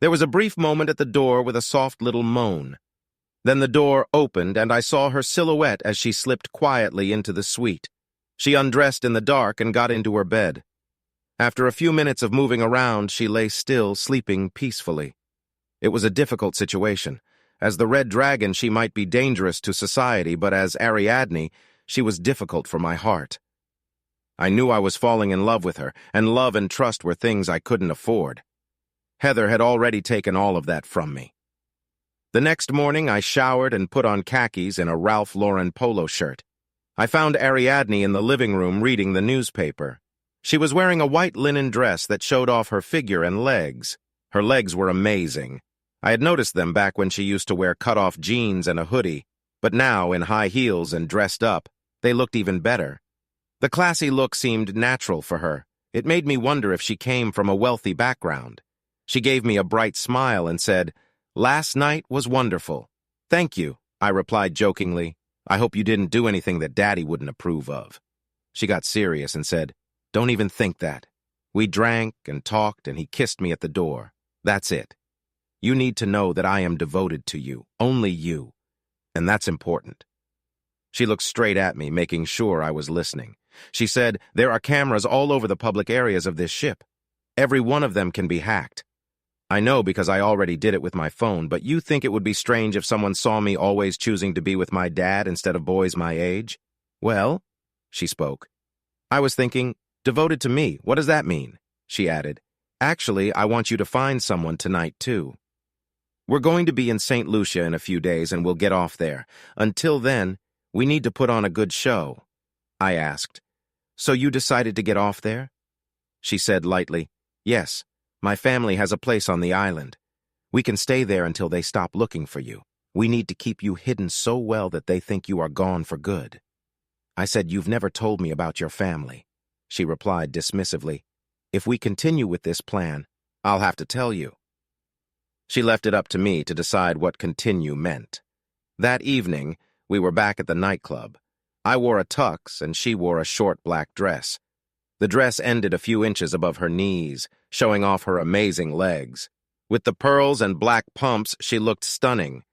There was a brief moment at the door with a soft little moan. Then the door opened and I saw her silhouette as she slipped quietly into the suite. She undressed in the dark and got into her bed. After a few minutes of moving around, she lay still, sleeping peacefully. It was a difficult situation. As the Red Dragon, she might be dangerous to society, but as Ariadne, she was difficult for my heart. I knew I was falling in love with her, and love and trust were things I couldn't afford. Heather had already taken all of that from me. The next morning, I showered and put on khakis and a Ralph Lauren polo shirt. I found Ariadne in the living room reading the newspaper. She was wearing a white linen dress that showed off her figure and legs. Her legs were amazing. I had noticed them back when she used to wear cut-off jeans and a hoodie, but now, in high heels and dressed up, they looked even better. The classy look seemed natural for her. It made me wonder if she came from a wealthy background. She gave me a bright smile and said, "Last night was wonderful." "Thank you," I replied jokingly. "I hope you didn't do anything that Daddy wouldn't approve of." She got serious and said, "Don't even think that. We drank and talked and he kissed me at the door. That's it. You need to know that I am devoted to you, only you, and that's important." She looked straight at me, making sure I was listening. She said, "There are cameras all over the public areas of this ship. Every one of them can be hacked. I know because I already did it with my phone, but you think it would be strange if someone saw me always choosing to be with my dad instead of boys my age?" "Well," she spoke. "I was thinking, devoted to me, what does that mean?" She added, "Actually, I want you to find someone tonight, too. We're going to be in St. Lucia in a few days and we'll get off there. Until then, we need to put on a good show." I asked, "So you decided to get off there?" She said lightly, "Yes. My family has a place on the island. We can stay there until they stop looking for you. We need to keep you hidden so well that they think you are gone for good." I said, "You've never told me about your family." She replied dismissively, "If we continue with this plan, I'll have to tell you." She left it up to me to decide what continue meant. That evening, we were back at the nightclub. I wore a tux and she wore a short black dress. The dress ended a few inches above her knees, showing off her amazing legs. With the pearls and black pumps, she looked stunning.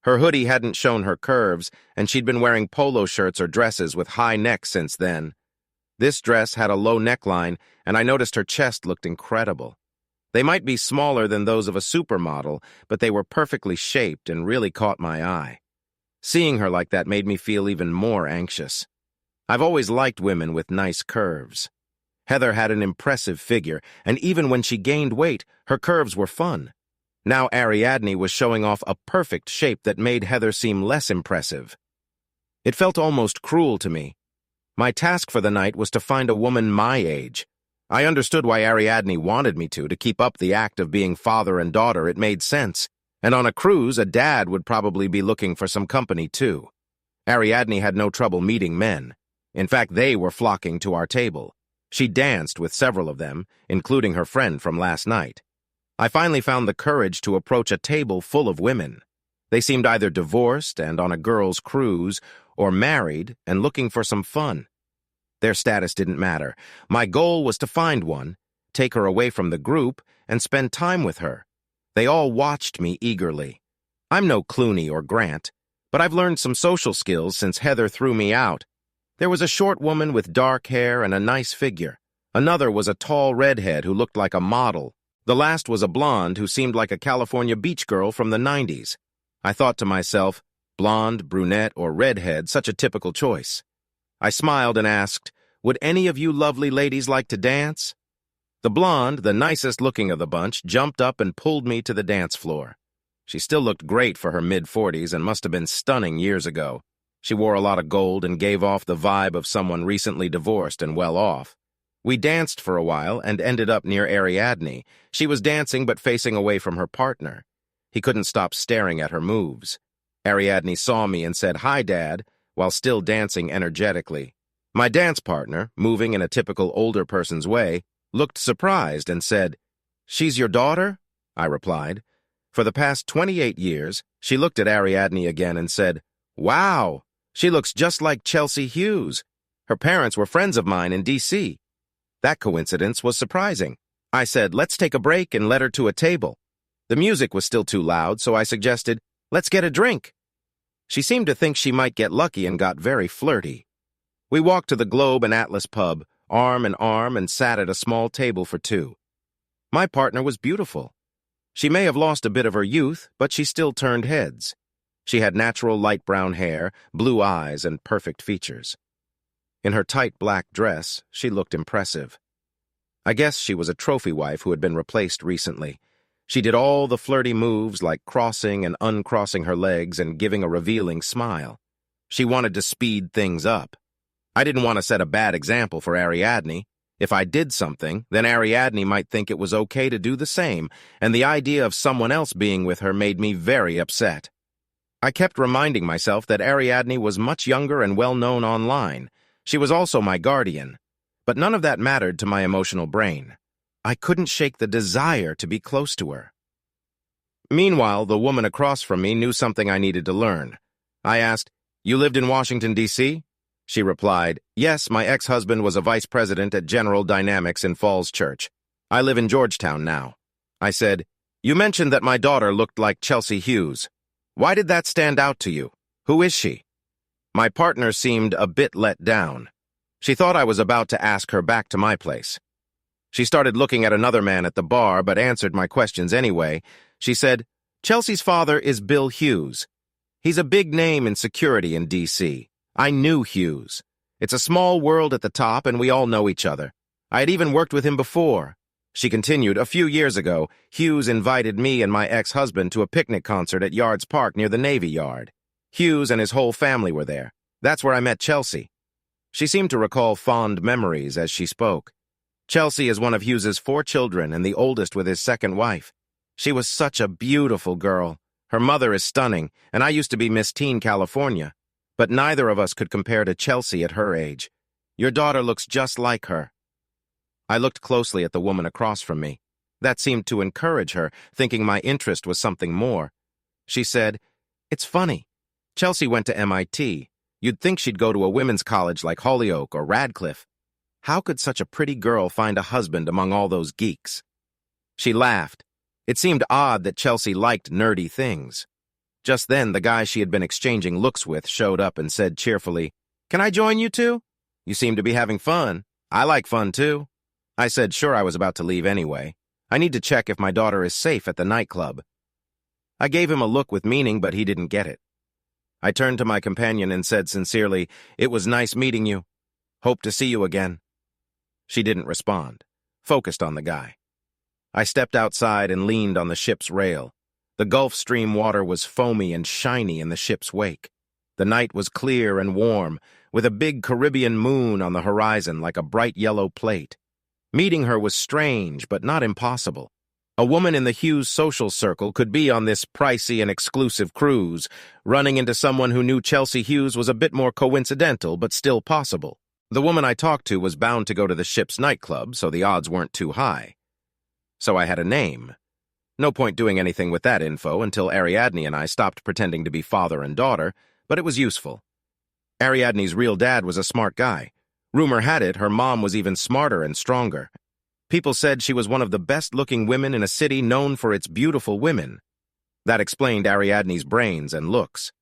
Her hoodie hadn't shown her curves, and she'd been wearing polo shirts or dresses with high necks since then. This dress had a low neckline, and I noticed her chest looked incredible. They might be smaller than those of a supermodel, but they were perfectly shaped and really caught my eye. Seeing her like that made me feel even more anxious. I've always liked women with nice curves. Heather had an impressive figure, and even when she gained weight, her curves were fun. Now Ariadne was showing off a perfect shape that made Heather seem less impressive. It felt almost cruel to me. My task for the night was to find a woman my age. I understood why Ariadne wanted me to keep up the act of being father and daughter. It made sense. And on a cruise, a dad would probably be looking for some company too. Ariadne had no trouble meeting men. In fact, they were flocking to our table. She danced with several of them, including her friend from last night. I finally found the courage to approach a table full of women. They seemed either divorced and on a girls' cruise, or married and looking for some fun. Their status didn't matter. My goal was to find one, take her away from the group, and spend time with her. They all watched me eagerly. I'm no Clooney or Grant, but I've learned some social skills since Heather threw me out. There was a short woman with dark hair and a nice figure. Another was a tall redhead who looked like a model. The last was a blonde who seemed like a California beach girl from the 90s. I thought to myself, blonde, brunette, or redhead, such a typical choice. I smiled and asked, "Would any of you lovely ladies like to dance?" The blonde, the nicest looking of the bunch, jumped up and pulled me to the dance floor. She still looked great for her mid-40s and must have been stunning years ago. She wore a lot of gold and gave off the vibe of someone recently divorced and well off. We danced for a while and ended up near Ariadne. She was dancing but facing away from her partner. He couldn't stop staring at her moves. Ariadne saw me and said, "Hi, Dad," while still dancing energetically. My dance partner, moving in a typical older person's way, looked surprised and said, "She's your daughter?" I replied. For the past 28 years, she looked at Ariadne again and said, "Wow, she looks just like Chelsea Hughes. Her parents were friends of mine in D.C." That coincidence was surprising. I said, "Let's take a break and let her to a table." The music was still too loud, so I suggested, "Let's get a drink." She seemed to think she might get lucky and got very flirty. We walked to the Globe and Atlas pub, arm in arm, and sat at a small table for two. My partner was beautiful. She may have lost a bit of her youth, but she still turned heads. She had natural light brown hair, blue eyes, and perfect features. In her tight black dress, she looked impressive. I guess she was a trophy wife who had been replaced recently. She did all the flirty moves like crossing and uncrossing her legs and giving a revealing smile. She wanted to speed things up. I didn't want to set a bad example for Ariadne. If I did something, then Ariadne might think it was okay to do the same, and the idea of someone else being with her made me very upset. I kept reminding myself that Ariadne was much younger and well-known online. She was also my guardian. But none of that mattered to my emotional brain. I couldn't shake the desire to be close to her. Meanwhile, the woman across from me knew something I needed to learn. I asked, "You lived in Washington, D.C.? She replied, "Yes, my ex-husband was a vice president at General Dynamics in Falls Church. I live in Georgetown now." I said, "You mentioned that my daughter looked like Chelsea Hughes. Why did that stand out to you? Who is she?" My partner seemed a bit let down. She thought I was about to ask her back to my place. She started looking at another man at the bar, but answered my questions anyway. She said, "Chelsea's father is Bill Hughes. He's a big name in security in D.C. I knew Hughes. It's a small world at the top, and we all know each other. I had even worked with him before." She continued, "A few years ago, Hughes invited me and my ex-husband to a picnic concert at Yards Park near the Navy Yard. Hughes and his whole family were there. That's where I met Chelsea." She seemed to recall fond memories as she spoke. Chelsea is one of Hughes's 4 children and the oldest with his second wife. She was such a beautiful girl. Her mother is stunning, and I used to be Miss Teen California. But neither of us could compare to Chelsea at her age. Your daughter looks just like her." I looked closely at the woman across from me. That seemed to encourage her, thinking my interest was something more. She said, "It's funny. Chelsea went to MIT. You'd think she'd go to a women's college like Holyoke or Radcliffe. How could such a pretty girl find a husband among all those geeks?" She laughed. It seemed odd that Chelsea liked nerdy things. Just then, the guy she had been exchanging looks with showed up and said cheerfully, "Can I join you two? You seem to be having fun. I like fun too." I said sure I was about to leave anyway. I need to check if my daughter is safe at the nightclub. I gave him a look with meaning, but he didn't get it. I turned to my companion and said sincerely, "It was nice meeting you. Hope to see you again." She didn't respond, focused on the guy. I stepped outside and leaned on the ship's rail. The Gulf Stream water was foamy and shiny in the ship's wake. The night was clear and warm, with a big Caribbean moon on the horizon like a bright yellow plate. Meeting her was strange, but not impossible. A woman in the Hughes social circle could be on this pricey and exclusive cruise. Running into someone who knew Chelsea Hughes was a bit more coincidental, but still possible. The woman I talked to was bound to go to the ship's nightclub, so the odds weren't too high. So I had a name. No point doing anything with that info until Ariadne and I stopped pretending to be father and daughter, but it was useful. Ariadne's real dad was a smart guy. Rumor had it her mom was even smarter and stronger. People said she was one of the best-looking women in a city known for its beautiful women. That explained Ariadne's brains and looks.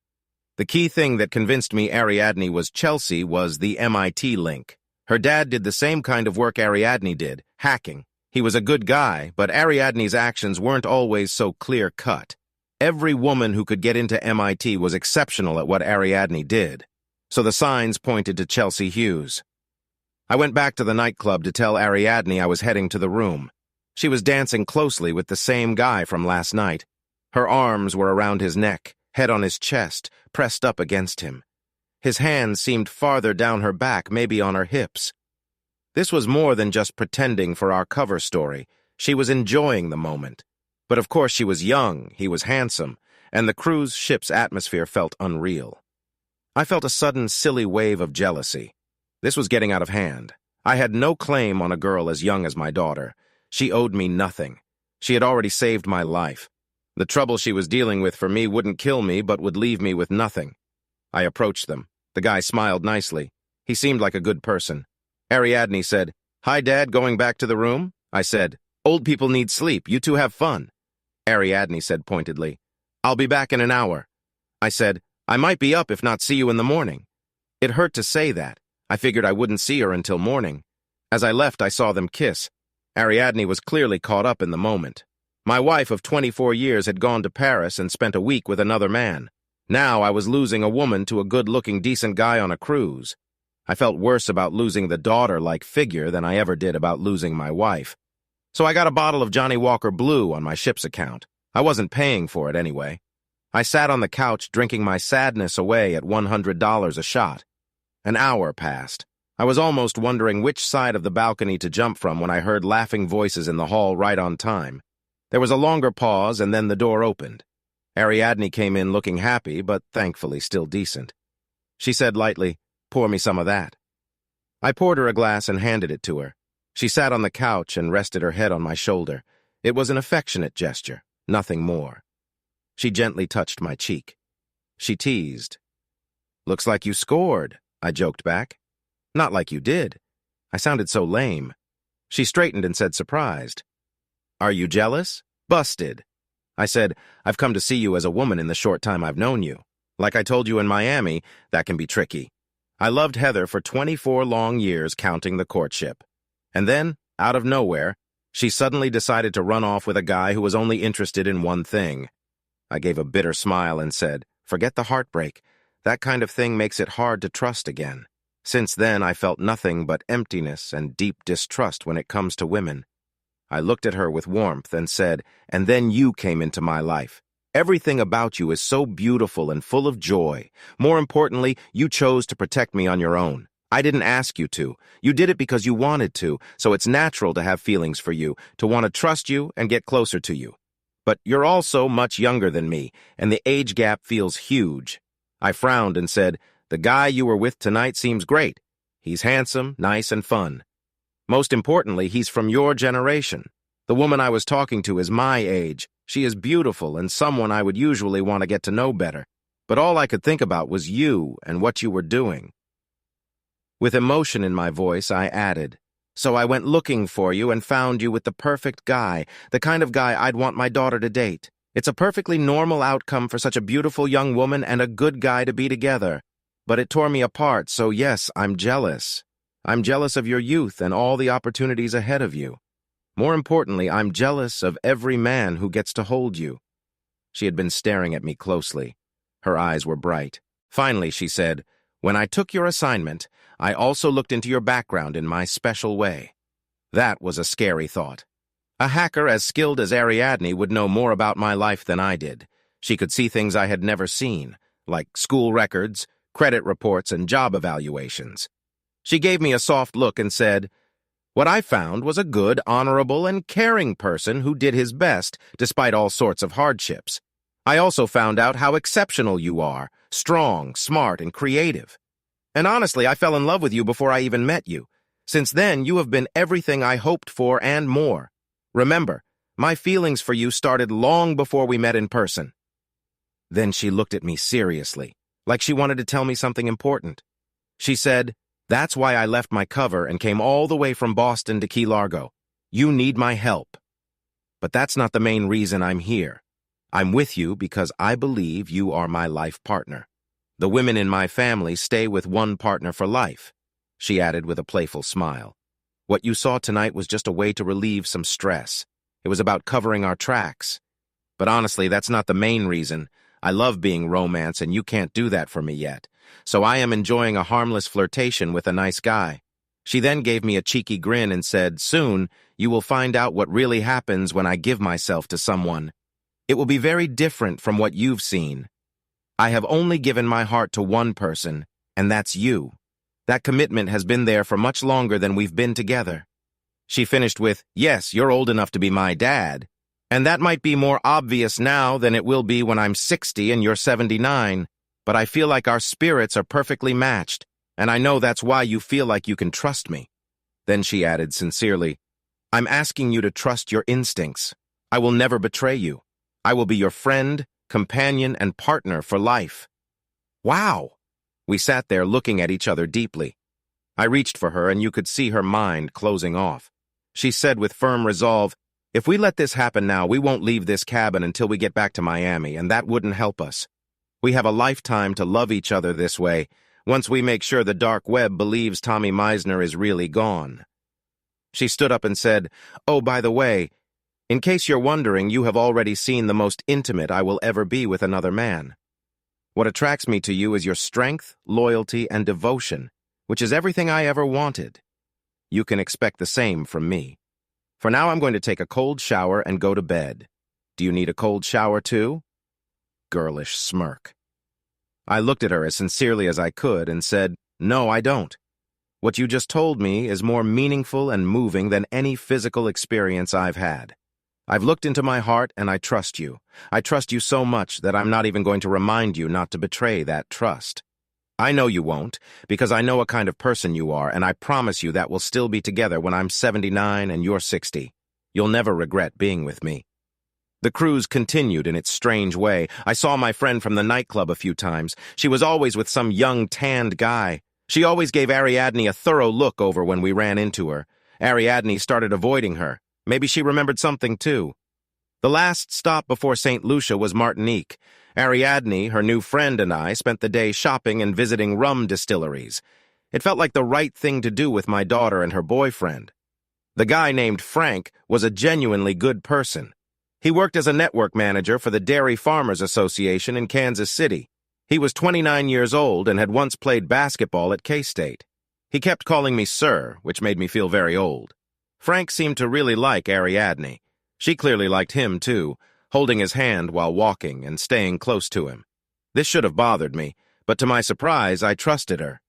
The key thing that convinced me Ariadne was Chelsea was the MIT link. Her dad did the same kind of work Ariadne did, hacking. He was a good guy, but Ariadne's actions weren't always so clear-cut. Every woman who could get into MIT was exceptional at what Ariadne did. So the signs pointed to Chelsea Hughes. I went back to the nightclub to tell Ariadne I was heading to the room. She was dancing closely with the same guy from last night. Her arms were around his neck, head on his chest, pressed up against him. His hands seemed farther down her back, maybe on her hips. This was more than just pretending for our cover story. She was enjoying the moment. But of course she was young, he was handsome, and the cruise ship's atmosphere felt unreal. I felt a sudden silly wave of jealousy. This was getting out of hand. I had no claim on a girl as young as my daughter. She owed me nothing. She had already saved my life. The trouble she was dealing with for me wouldn't kill me, but would leave me with nothing. I approached them. The guy smiled nicely. He seemed like a good person. Ariadne said, "Hi, Dad, going back to the room?" I said, "Old people need sleep. You two have fun." Ariadne said pointedly, "I'll be back in an hour." I said, "I might be up if not see you in the morning." It hurt to say that. I figured I wouldn't see her until morning. As I left, I saw them kiss. Ariadne was clearly caught up in the moment. My wife of 24 years had gone to Paris and spent a week with another man. Now I was losing a woman to a good-looking, decent guy on a cruise. I felt worse about losing the daughter-like figure than I ever did about losing my wife. So I got a bottle of Johnny Walker Blue on my ship's account. I wasn't paying for it anyway. I sat on the couch drinking my sadness away at $100 a shot. An hour passed. I was almost wondering which side of the balcony to jump from when I heard laughing voices in the hall right on time. There was a longer pause, and then the door opened. Ariadne came in looking happy, but thankfully still decent. She said lightly, "Pour me some of that." I poured her a glass and handed it to her. She sat on the couch and rested her head on my shoulder. It was an affectionate gesture, nothing more. She gently touched my cheek. She teased. "Looks like you scored," I joked back. "Not like you did." I sounded so lame. She straightened and said, surprised, "Are you jealous?" "Busted." I said, "I've come to see you as a woman in the short time I've known you. Like I told you in Miami, that can be tricky. I loved Heather for 24 long years, counting the courtship. And then, out of nowhere, she suddenly decided to run off with a guy who was only interested in one thing." I gave a bitter smile and said, "Forget the heartbreak. That kind of thing makes it hard to trust again." Since then, I felt nothing but emptiness and deep distrust when it comes to women. I looked at her with warmth and said, "And then you came into my life. Everything about you is so beautiful and full of joy. More importantly, you chose to protect me on your own. I didn't ask you to. You did it because you wanted to, so it's natural to have feelings for you, to want to trust you and get closer to you. But you're also much younger than me, and the age gap feels huge." I frowned and said, "The guy you were with tonight seems great. He's handsome, nice, and fun. Most importantly, he's from your generation. The woman I was talking to is my age. She is beautiful and someone I would usually want to get to know better. But all I could think about was you and what you were doing." With emotion in my voice, I added, "So I went looking for you and found you with the perfect guy, the kind of guy I'd want my daughter to date. It's a perfectly normal outcome for such a beautiful young woman and a good guy to be together. But it tore me apart, so yes, I'm jealous. I'm jealous of your youth and all the opportunities ahead of you. More importantly, I'm jealous of every man who gets to hold you." She had been staring at me closely. Her eyes were bright. Finally, she said, "When I took your assignment, I also looked into your background in my special way." That was a scary thought. A hacker as skilled as Ariadne would know more about my life than I did. She could see things I had never seen, like school records, credit reports, and job evaluations. She gave me a soft look and said, "What I found was a good, honorable, and caring person who did his best despite all sorts of hardships. I also found out how exceptional you are, strong, smart, and creative. And honestly, I fell in love with you before I even met you. Since then, you have been everything I hoped for and more. Remember, my feelings for you started long before we met in person." Then she looked at me seriously, like she wanted to tell me something important. She said, "That's why I left my cover and came all the way from Boston to Key Largo. You need my help. But that's not the main reason I'm here. I'm with you because I believe you are my life partner. The women in my family stay with one partner for life," she added with a playful smile. "What you saw tonight was just a way to relieve some stress. It was about covering our tracks. But honestly, that's not the main reason. I love being romance, and you can't do that for me yet. So I am enjoying a harmless flirtation with a nice guy." She then gave me a cheeky grin and said, "Soon, you will find out what really happens when I give myself to someone. It will be very different from what you've seen. I have only given my heart to one person, and that's you. That commitment has been there for much longer than we've been together." She finished with, "Yes, you're old enough to be my dad. And that might be more obvious now than it will be when I'm 60 and you're 79, but I feel like our spirits are perfectly matched, and I know that's why you feel like you can trust me." Then she added sincerely, "I'm asking you to trust your instincts. I will never betray you. I will be your friend, companion, and partner for life." Wow! We sat there looking at each other deeply. I reached for her, and you could see her mind closing off. She said with firm resolve, "If we let this happen now, we won't leave this cabin until we get back to Miami, and that wouldn't help us. We have a lifetime to love each other this way, once we make sure the dark web believes Tommy Meisner is really gone." She stood up and said, "Oh, by the way, in case you're wondering, you have already seen the most intimate I will ever be with another man. What attracts me to you is your strength, loyalty, and devotion, which is everything I ever wanted. You can expect the same from me. For now, I'm going to take a cold shower and go to bed. Do you need a cold shower too?" Girlish smirk. I looked at her as sincerely as I could and said, "No, I don't. What you just told me is more meaningful and moving than any physical experience I've had. I've looked into my heart and I trust you. I trust you so much that I'm not even going to remind you not to betray that trust. I know you won't, because I know what kind of person you are, and I promise you that we'll still be together when I'm 79 and you're 60. You'll never regret being with me." The cruise continued in its strange way. I saw my friend from the nightclub a few times. She was always with some young, tanned guy. She always gave Ariadne a thorough look over when we ran into her. Ariadne started avoiding her. Maybe she remembered something too. The last stop before St. Lucia was Martinique. Ariadne, her new friend, and I spent the day shopping and visiting rum distilleries. It felt like the right thing to do with my daughter and her boyfriend. The guy named Frank was a genuinely good person. He worked as a network manager for the Dairy Farmers Association in Kansas City. He was 29 years old and had once played basketball at K-State. He kept calling me sir, which made me feel very old. Frank seemed to really like Ariadne. She clearly liked him, too, holding his hand while walking and staying close to him. This should have bothered me, but to my surprise, I trusted her.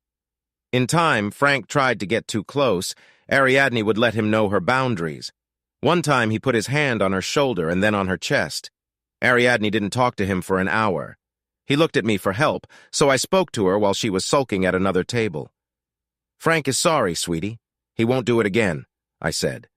In time, Frank tried to get too close. Ariadne would let him know her boundaries. One time, he put his hand on her shoulder and then on her chest. Ariadne didn't talk to him for an hour. He looked at me for help, so I spoke to her while she was sulking at another table. "Frank is sorry, sweetie. He won't do it again," I said.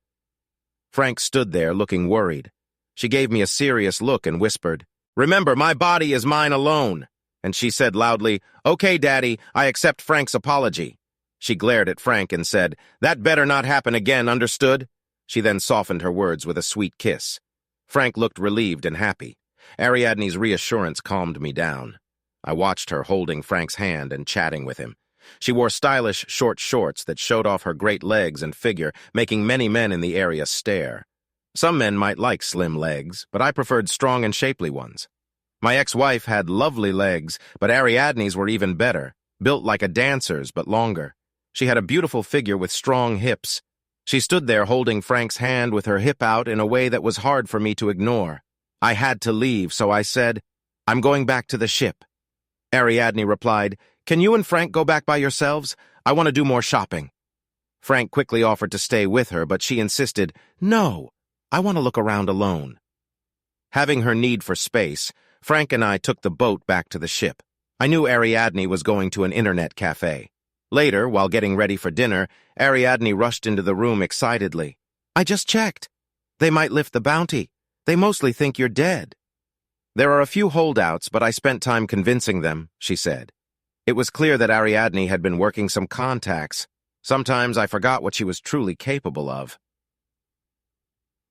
Frank stood there looking worried. She gave me a serious look and whispered, "Remember, my body is mine alone." And she said loudly, "Okay, Daddy, I accept Frank's apology." She glared at Frank and said, "That better not happen again, understood?" She then softened her words with a sweet kiss. Frank looked relieved and happy. Ariadne's reassurance calmed me down. I watched her holding Frank's hand and chatting with him. She wore stylish short shorts that showed off her great legs and figure, making many men in the area stare. Some men might like slim legs, but I preferred strong and shapely ones. My ex-wife had lovely legs, but Ariadne's were even better, built like a dancer's but longer. She had a beautiful figure with strong hips. She stood there holding Frank's hand with her hip out in a way that was hard for me to ignore. I had to leave, so I said, "I'm going back to the ship." Ariadne replied, "Can you and Frank go back by yourselves? I want to do more shopping." Frank quickly offered to stay with her, but she insisted, "No, I want to look around alone." Having her need for space, Frank and I took the boat back to the ship. I knew Ariadne was going to an internet cafe. Later, while getting ready for dinner, Ariadne rushed into the room excitedly. "I just checked. They might lift the bounty. They mostly think you're dead." "There are a few holdouts, but I spent time convincing them," she said. It was clear that Ariadne had been working some contacts. Sometimes I forgot what she was truly capable of.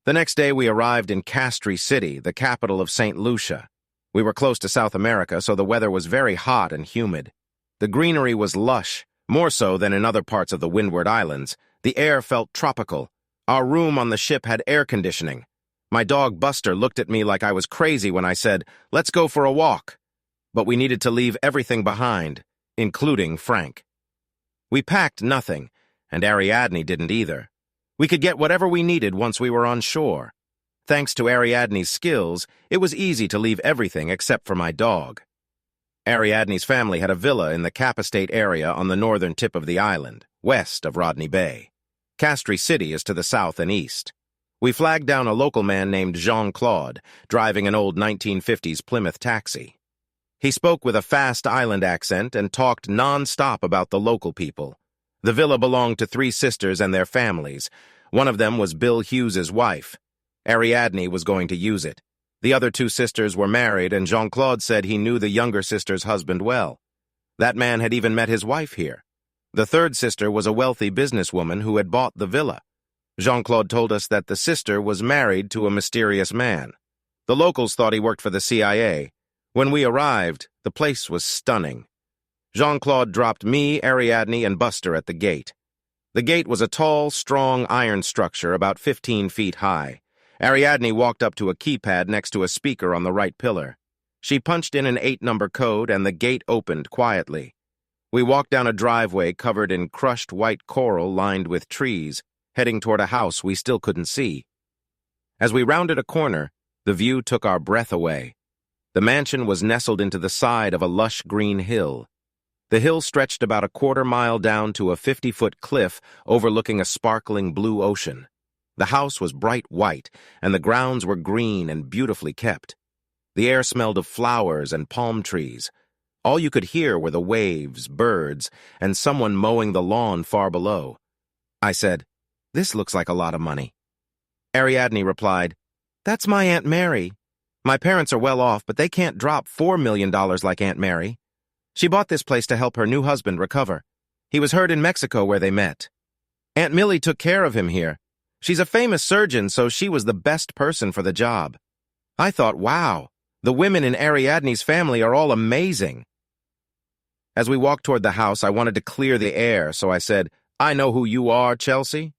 The next day we arrived in Castry City, the capital of St. Lucia. We were close to South America, so the weather was very hot and humid. The greenery was lush, more so than in other parts of the Windward Islands. The air felt tropical. Our room on the ship had air conditioning. My dog Buster looked at me like I was crazy when I said, "Let's go for a walk." But we needed to leave everything behind, including Frank. We packed nothing, and Ariadne didn't either. We could get whatever we needed once we were on shore. Thanks to Ariadne's skills, it was easy to leave everything except for my dog. Ariadne's family had a villa in the Cap Estate area on the northern tip of the island, west of Rodney Bay. Castry City is to the south and east. We flagged down a local man named Jean-Claude, driving an old 1950s Plymouth taxi. He spoke with a fast island accent and talked non-stop about the local people. The villa belonged to 3 sisters and their families. One of them was Bill Hughes's wife. Ariadne was going to use it. The other 2 sisters were married, and Jean-Claude said he knew the younger sister's husband well. That man had even met his wife here. The 3rd sister was a wealthy businesswoman who had bought the villa. Jean-Claude told us that the sister was married to a mysterious man. The locals thought he worked for the CIA. When we arrived, the place was stunning. Jean-Claude dropped me, Ariadne, and Buster at the gate. The gate was a tall, strong iron structure about 15 feet high. Ariadne walked up to a keypad next to a speaker on the right pillar. She punched in an 8-number code, and the gate opened quietly. We walked down a driveway covered in crushed white coral lined with trees, heading toward a house we still couldn't see. As we rounded a corner, the view took our breath away. The mansion was nestled into the side of a lush green hill. The hill stretched about a quarter-mile down to a 50-foot cliff overlooking a sparkling blue ocean. The house was bright white, and the grounds were green and beautifully kept. The air smelled of flowers and palm trees. All you could hear were the waves, birds, and someone mowing the lawn far below. I said, "This looks like a lot of money." Ariadne replied, "That's my Aunt Mary. My parents are well off, but they can't drop $4 million like Aunt Mary. She bought this place to help her new husband recover. He was hurt in Mexico where they met. Aunt Millie took care of him here. She's a famous surgeon, so she was the best person for the job." I thought, wow, the women in Ariadne's family are all amazing. As we walked toward the house, I wanted to clear the air, so I said, "I know who you are, Chelsea."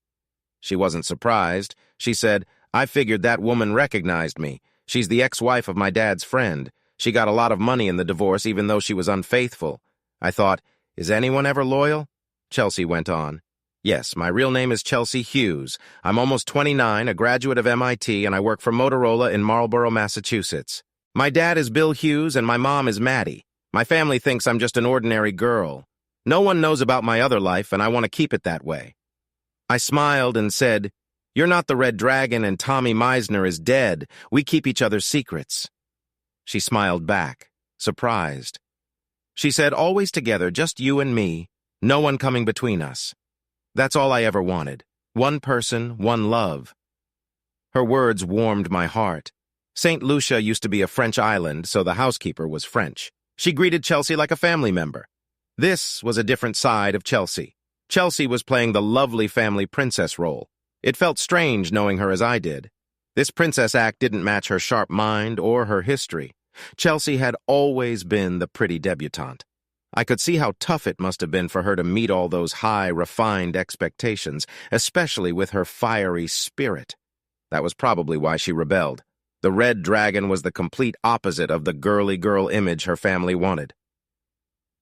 She wasn't surprised. She said, "I figured that woman recognized me. She's the ex-wife of my dad's friend. She got a lot of money in the divorce even though she was unfaithful." I thought, is anyone ever loyal? Chelsea went on, "Yes, my real name is Chelsea Hughes. I'm almost 29, a graduate of MIT, and I work for Motorola in Marlborough, Massachusetts. My dad is Bill Hughes and my mom is Maddie. My family thinks I'm just an ordinary girl. No one knows about my other life, and I want to keep it that way." I smiled and said, "You're not the Red Dragon and Tommy Meisner is dead. We keep each other's secrets." She smiled back, surprised. She said, "Always together, just you and me, no one coming between us. That's all I ever wanted. One person, one love." Her words warmed my heart. St. Lucia used to be a French island, so the housekeeper was French. She greeted Chelsea like a family member. This was a different side of Chelsea. Chelsea was playing the lovely family princess role. It felt strange knowing her as I did. This princess act didn't match her sharp mind or her history. Chelsea had always been the pretty debutante. I could see how tough it must have been for her to meet all those high, refined expectations, especially with her fiery spirit. That was probably why she rebelled. The Red Dragon was the complete opposite of the girly girl image her family wanted.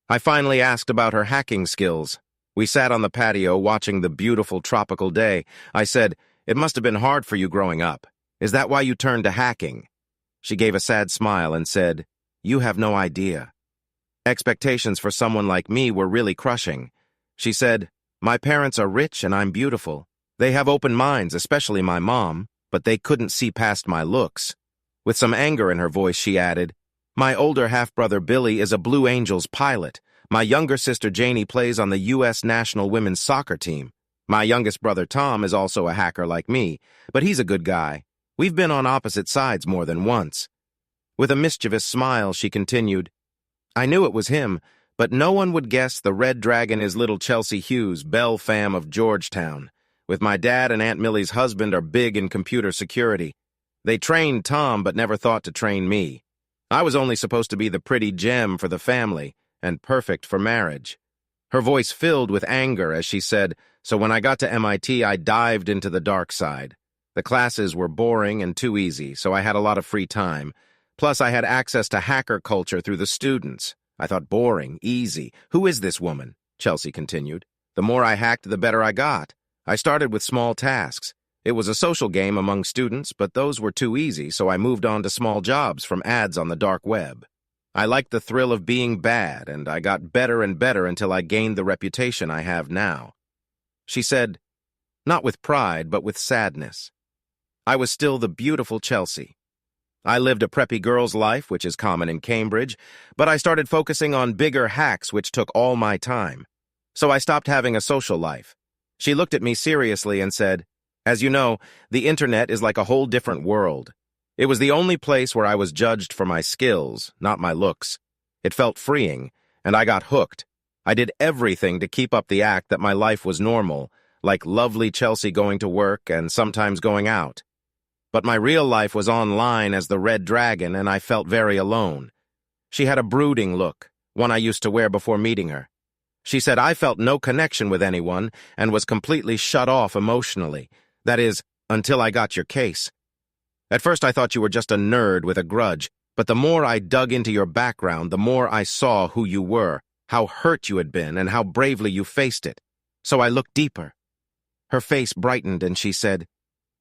I finally asked about her hacking skills. We sat on the patio watching the beautiful tropical day. I said, "It must have been hard for you growing up. Is that why you turned to hacking?" She gave a sad smile and said, "You have no idea." Expectations for someone like me were really crushing. She said, "My parents are rich and I'm beautiful. They have open minds, especially my mom, but they couldn't see past my looks." With some anger in her voice, she added, "My older half-brother Billy is a Blue Angels pilot. My younger sister Janie plays on the U.S. national women's soccer team. My youngest brother Tom is also a hacker like me, but he's a good guy. We've been on opposite sides more than once." With a mischievous smile, she continued, "I knew it was him, but no one would guess the Red Dragon is little Chelsea Hughes, Belle fam of Georgetown. With my dad and Aunt Millie's husband are big in computer security. They trained Tom but never thought to train me. I was only supposed to be the pretty gem for the family and perfect for marriage." Her voice filled with anger as she said, "So when I got to MIT, I dived into the dark side. The classes were boring and too easy, so I had a lot of free time. Plus, I had access to hacker culture through the students. I thought boring, easy. Who is this woman?" Chelsea continued. "The more I hacked, the better I got. I started with small tasks. It was a social game among students, but those were too easy, so I moved on to small jobs from ads on the dark web. I liked the thrill of being bad, and I got better and better until I gained the reputation I have now." She said, not with pride, but with sadness, "I was still the beautiful Chelsea. I lived a preppy girl's life, which is common in Cambridge, but I started focusing on bigger hacks which took all my time. So I stopped having a social life." She looked at me seriously and said, "As you know, the internet is like a whole different world. It was the only place where I was judged for my skills, not my looks. It felt freeing, and I got hooked. I did everything to keep up the act that my life was normal, like lovely Chelsea going to work and sometimes going out. But my real life was online as the Red Dragon, and I felt very alone." She had a brooding look, one I used to wear before meeting her. She said, "I felt no connection with anyone and was completely shut off emotionally. That is, until I got your case. At first I thought you were just a nerd with a grudge, but the more I dug into your background, the more I saw who you were, how hurt you had been, and how bravely you faced it. So I looked deeper." Her face brightened and she said,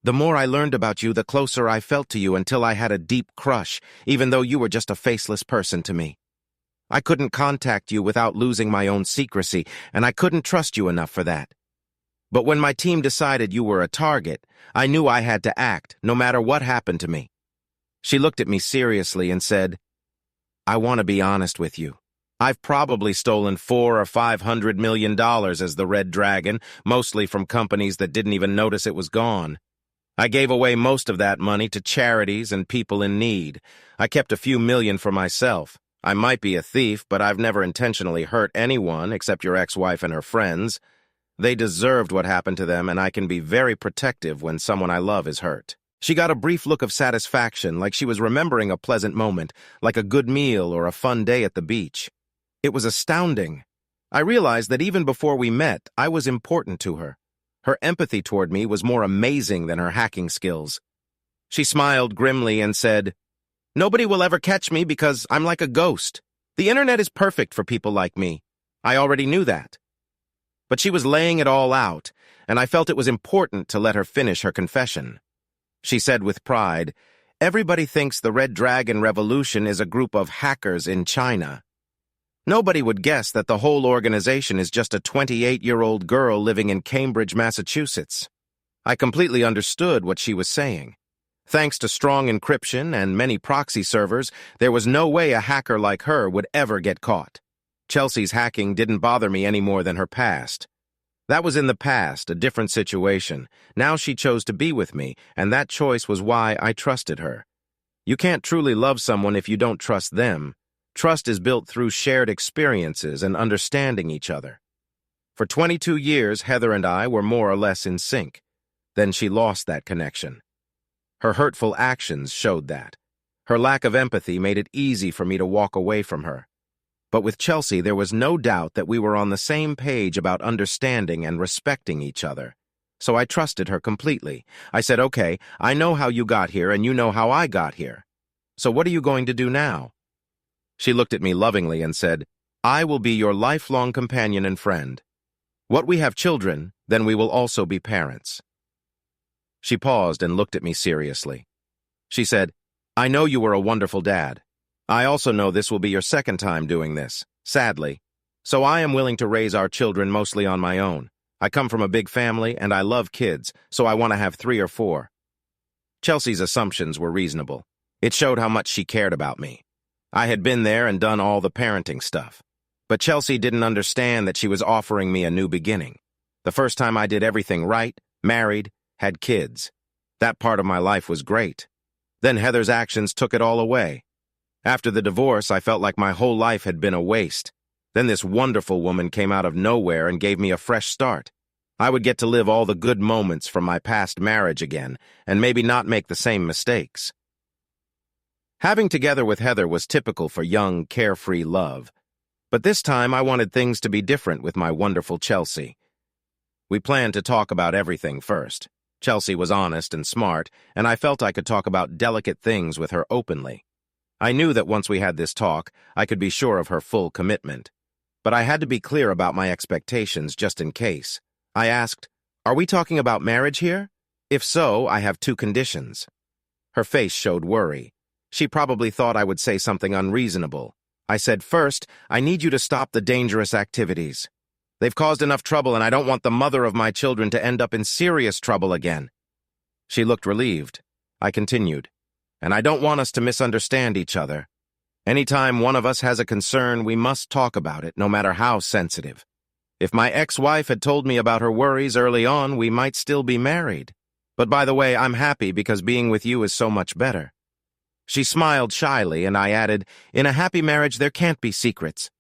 "The more I learned about you, the closer I felt to you until I had a deep crush, even though you were just a faceless person to me. I couldn't contact you without losing my own secrecy, and I couldn't trust you enough for that. But when my team decided you were a target, I knew I had to act, no matter what happened to me." She looked at me seriously and said, "I want to be honest with you. I've probably stolen $400 or $500 million as the Red Dragon, mostly from companies that didn't even notice it was gone. I gave away most of that money to charities and people in need. I kept a few million for myself. I might be a thief, but I've never intentionally hurt anyone except your ex-wife and her friends. They deserved what happened to them, and I can be very protective when someone I love is hurt." She got a brief look of satisfaction, like she was remembering a pleasant moment, like a good meal or a fun day at the beach. It was astounding. I realized that even before we met, I was important to her. Her empathy toward me was more amazing than her hacking skills. She smiled grimly and said, "Nobody will ever catch me because I'm like a ghost. The internet is perfect for people like me. I already knew that." But she was laying it all out, and I felt it was important to let her finish her confession. She said with pride, "Everybody thinks the Red Dragon Revolution is a group of hackers in China. Nobody would guess that the whole organization is just a 28-year-old girl living in Cambridge, Massachusetts." I completely understood what she was saying. Thanks to strong encryption and many proxy servers, there was no way a hacker like her would ever get caught. Chelsea's hacking didn't bother me any more than her past. That was in the past, a different situation. Now she chose to be with me, and that choice was why I trusted her. You can't truly love someone if you don't trust them. Trust is built through shared experiences and understanding each other. For 22 years, Heather and I were more or less in sync. Then she lost that connection. Her hurtful actions showed that. Her lack of empathy made it easy for me to walk away from her. But with Chelsea, there was no doubt that we were on the same page about understanding and respecting each other. So I trusted her completely. I said, "Okay, I know how you got here and you know how I got here. So what are you going to do now?" She looked at me lovingly and said, "I will be your lifelong companion and friend." What we have children, then we will also be parents. She paused and looked at me seriously. She said, I know you were a wonderful dad. I also know this will be your second time doing this, sadly. So I am willing to raise our children mostly on my own. I come from a big family and I love kids, so I want to have 3 or 4. Chelsea's assumptions were reasonable. It showed how much she cared about me. I had been there and done all the parenting stuff. But Chelsea didn't understand that she was offering me a new beginning. The first time I did everything right, married, had kids. That part of my life was great. Then Heather's actions took it all away. After the divorce, I felt like my whole life had been a waste. Then this wonderful woman came out of nowhere and gave me a fresh start. I would get to live all the good moments from my past marriage again, and maybe not make the same mistakes. Having together with Heather was typical for young, carefree love. But this time I wanted things to be different with my wonderful Chelsea. We planned to talk about everything first. Chelsea was honest and smart, and I felt I could talk about delicate things with her openly. I knew that once we had this talk, I could be sure of her full commitment. But I had to be clear about my expectations just in case. I asked, "Are we talking about marriage here? If so, I have 2 conditions." Her face showed worry. She probably thought I would say something unreasonable. I said, "First, I need you to stop the dangerous activities. They've caused enough trouble, and I don't want the mother of my children to end up in serious trouble again." She looked relieved. I continued, "And I don't want us to misunderstand each other. Anytime one of us has a concern, we must talk about it, no matter how sensitive. If my ex-wife had told me about her worries early on, we might still be married. But by the way, I'm happy because being with you is so much better." She smiled shyly, and I added, "In a happy marriage, there can't be secrets.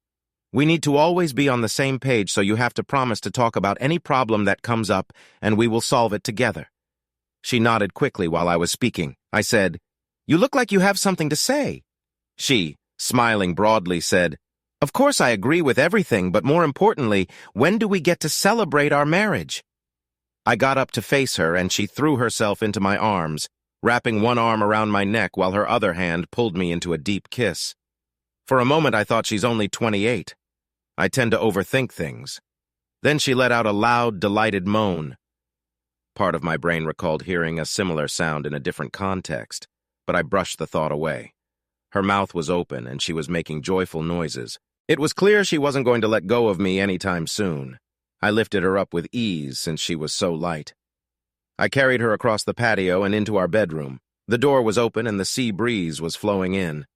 We need to always be on the same page, so you have to promise to talk about any problem that comes up, and we will solve it together." She nodded quickly while I was speaking. I said, "You look like you have something to say." She, smiling broadly, said, "Of course I agree with everything, but more importantly, when do we get to celebrate our marriage?" I got up to face her, and she threw herself into my arms, wrapping one arm around my neck while her other hand pulled me into a deep kiss. For a moment I thought she's only 28. I tend to overthink things. Then she let out a loud, delighted moan. Part of my brain recalled hearing a similar sound in a different context, but I brushed the thought away. Her mouth was open, and she was making joyful noises. It was clear she wasn't going to let go of me anytime soon. I lifted her up with ease since she was so light. I carried her across the patio and into our bedroom. The door was open and the sea breeze was flowing in.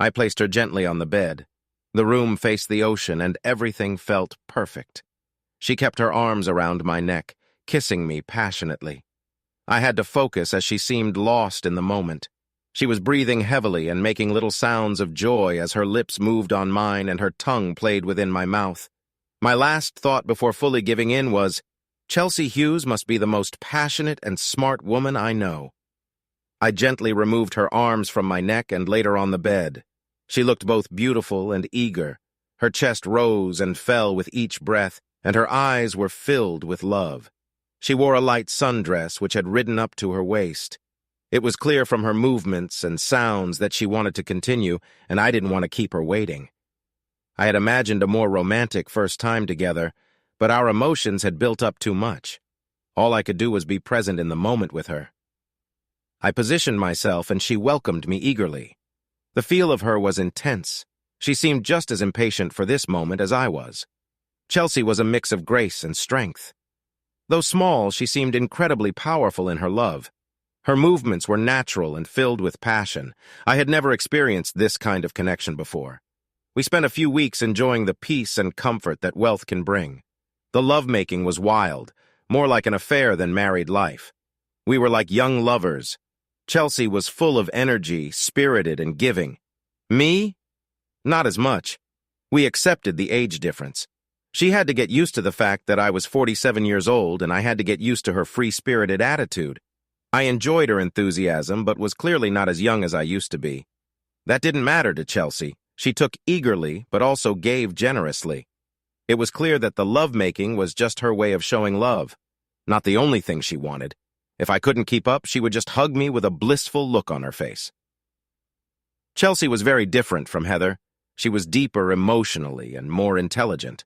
I placed her gently on the bed. The room faced the ocean and everything felt perfect. She kept her arms around my neck, kissing me passionately. I had to focus as she seemed lost in the moment. She was breathing heavily and making little sounds of joy as her lips moved on mine and her tongue played within my mouth. My last thought before fully giving in was, Chelsea Hughes must be the most passionate and smart woman I know. I gently removed her arms from my neck and laid her on the bed. She looked both beautiful and eager. Her chest rose and fell with each breath, and her eyes were filled with love. She wore a light sundress which had ridden up to her waist. It was clear from her movements and sounds that she wanted to continue, and I didn't want to keep her waiting. I had imagined a more romantic first time together, but our emotions had built up too much. All I could do was be present in the moment with her. I positioned myself, and she welcomed me eagerly. The feel of her was intense. She seemed just as impatient for this moment as I was. Chelsea was a mix of grace and strength. Though small, she seemed incredibly powerful in her love. Her movements were natural and filled with passion. I had never experienced this kind of connection before. We spent a few weeks enjoying the peace and comfort that wealth can bring. The lovemaking was wild, more like an affair than married life. We were like young lovers. Chelsea was full of energy, spirited and giving. Me? Not as much. We accepted the age difference. She had to get used to the fact that I was 47 years old, and I had to get used to her free-spirited attitude. I enjoyed her enthusiasm, but was clearly not as young as I used to be. That didn't matter to Chelsea. She took eagerly, but also gave generously. It was clear that the lovemaking was just her way of showing love, not the only thing she wanted. If I couldn't keep up, she would just hug me with a blissful look on her face. Chelsea was very different from Heather. She was deeper emotionally and more intelligent.